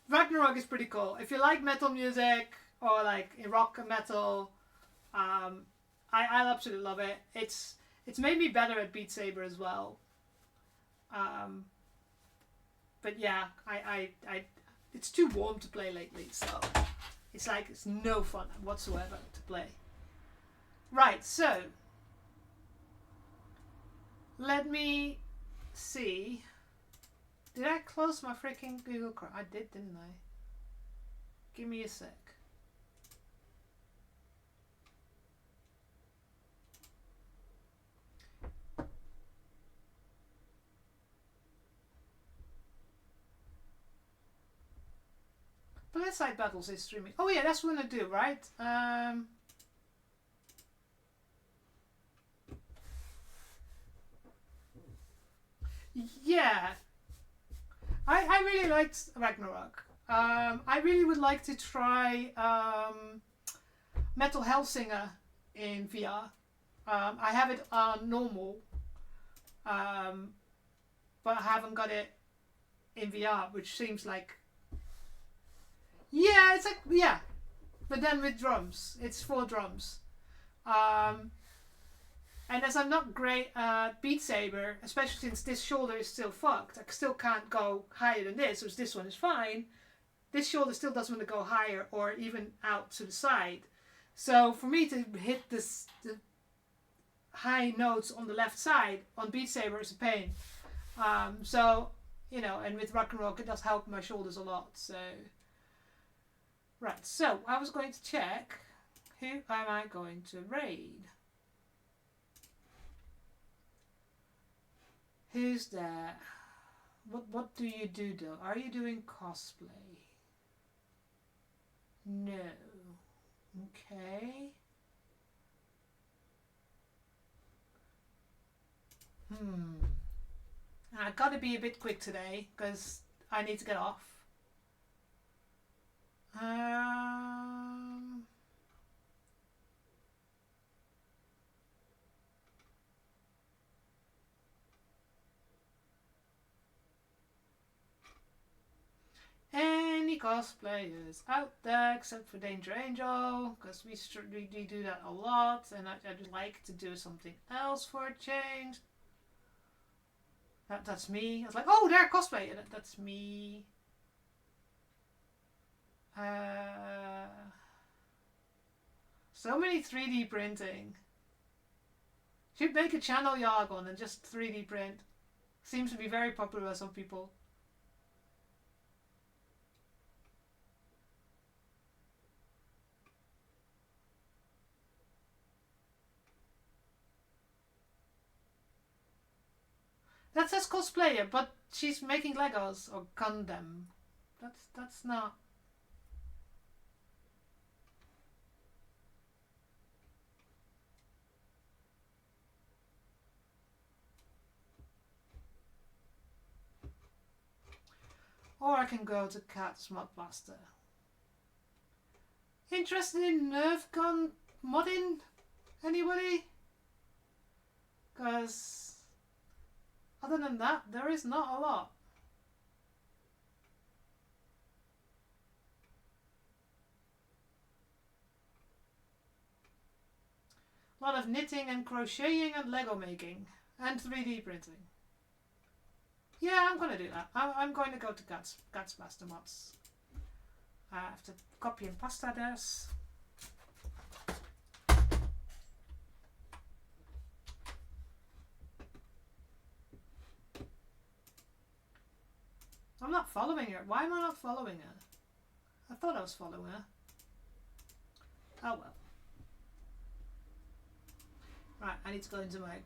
Ragnarok is pretty cool. If you like metal music or like rock and metal, I absolutely love it. It's made me better at Beat Saber as well. But yeah, I it's too warm to play lately, so it's like it's no fun whatsoever to play. Right, so let me see. Did I close my freaking Google Chrome? I did, didn't I? Give me a sec. Blessed Battles is streaming. Oh yeah, that's what I'm gonna do, right? Yeah. I really liked Ragnarok. I really would like to try Metal Hellsinger in VR. I have it on normal, but I haven't got it in VR, which seems like, yeah, it's like, yeah, but then with drums. It's 4 drums. And as I'm not great at Beat Saber, especially since this shoulder is still fucked, I still can't go higher than this, which this one is fine. This shoulder still doesn't want to go higher or even out to the side. So for me to hit the high notes on the left side on Beat Saber is a pain. So, you know, and with Ragnarok it does help my shoulders a lot. So, right, so I was going to check who am I going to raid. Who's there? What do you do though? Are you doing cosplay? No. Okay. I gotta be a bit quick today because I need to get off. Any cosplayers out there except for Danger Angel, because we do that a lot, and I'd like to do something else for a change. That's me. I was like, oh, they're cosplay. That's me. So many 3D printing. Should make a channel Jargon and just 3D print. Seems to be very popular with some people. That says cosplayer, but she's making Legos or Gundam. That's not. Or I can go to Cat's Modbuster. Interested in Nerf gun modding? Anybody? Because other than that, there is not a lot. A lot of knitting and crocheting and Lego making and 3D printing. Yeah, I'm going to do that. I'm going to go to Guts Master Mods. I have to copy and pasta this. following her. Why am I not following her? I thought I was following her. Oh well. Right, I need to go into my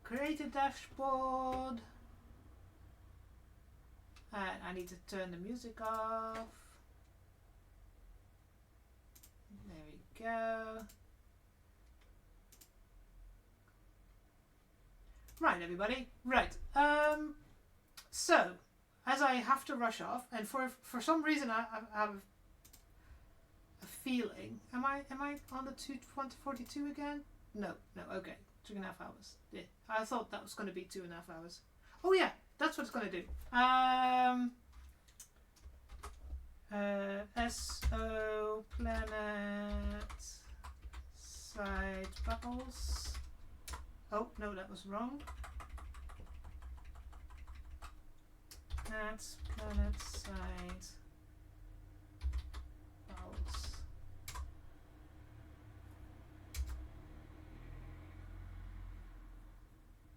creator dashboard. And I need to turn the music off. There we go. Right, everybody. Right. So, as I have to rush off, and for some reason I have a feeling. Am I on the 2:42 again? No. Okay, 2.5 hours. Yeah, I thought that was going to be 2.5 hours. Oh yeah, that's what it's going to do. SO planet side bubbles. Oh no, that was wrong. That's planet side bubbles.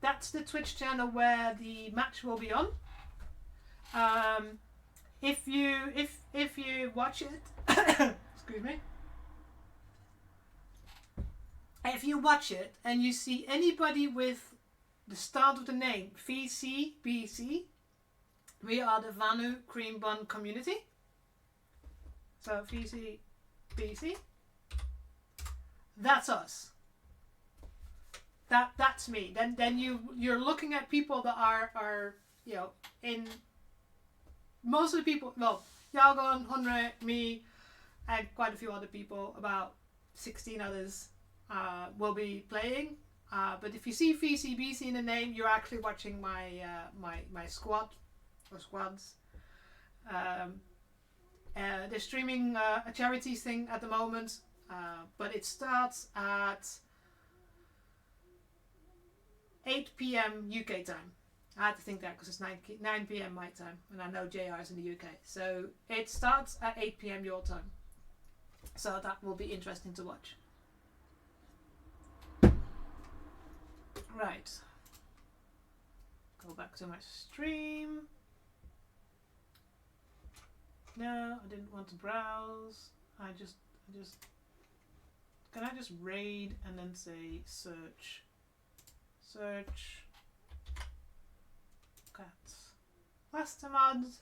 That's the Twitch channel where the match will be on. If you watch it, excuse me. If you watch it and you see anybody with the start of the name VCBC, we are the Vanu Cream Bun community. So VCBC, that's us. That's me. Then you're looking at people that are you know, in most of the people, well, Jargon, Honre, me, and quite a few other people, about 16 others, will be playing. But if you see VCBC in the name, you're actually watching my my squad or squads. They're streaming a charity thing at the moment, but it starts at 8 p.m. UK time. I had to think that because it's 9 p.m. my time, and I know JR is in the UK. So it starts at 8 p.m. your time. So that will be interesting to watch. Right. Go back to my stream. No, I didn't want to browse. I just can I just raid and then say search cats. Master mods.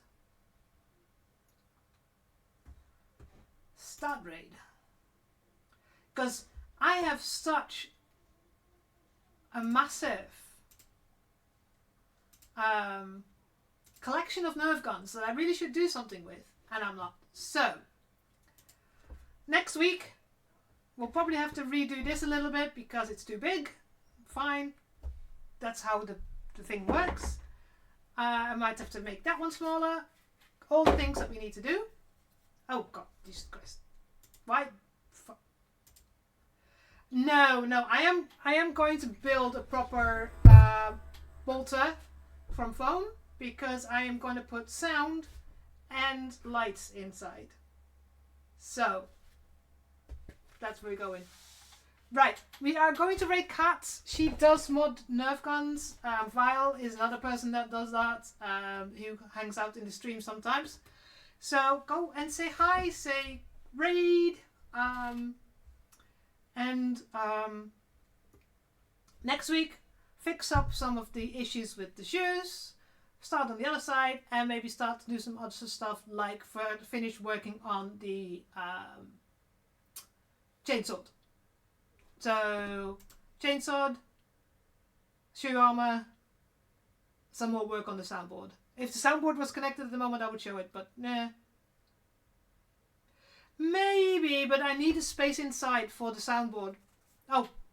Start raid. Because I have such a massive collection of Nerf guns that I really should do something with, and I'm not. So next week we'll probably have to redo this a little bit because it's too big. Fine, that's how the thing works. I might have to make that one smaller. All the things that we need to do. Oh God, Jesus Christ! Why? No, I am going to build a proper bolter from foam because I am going to put sound and lights inside. So that's where we're going. Right, we are going to raid Cats. She does mod Nerf guns. Vile is another person that does that, who hangs out in the stream sometimes. So go and say hi, say raid, and next week fix up some of the issues with the shoes, start on the other side, and maybe start to do some other stuff like finish working on the Chainsword. So Chainsword, shoe armour, some more work on the soundboard. If the soundboard was connected at the moment I would show it, but nah. Maybe, but I need a space inside for the soundboard. Oh,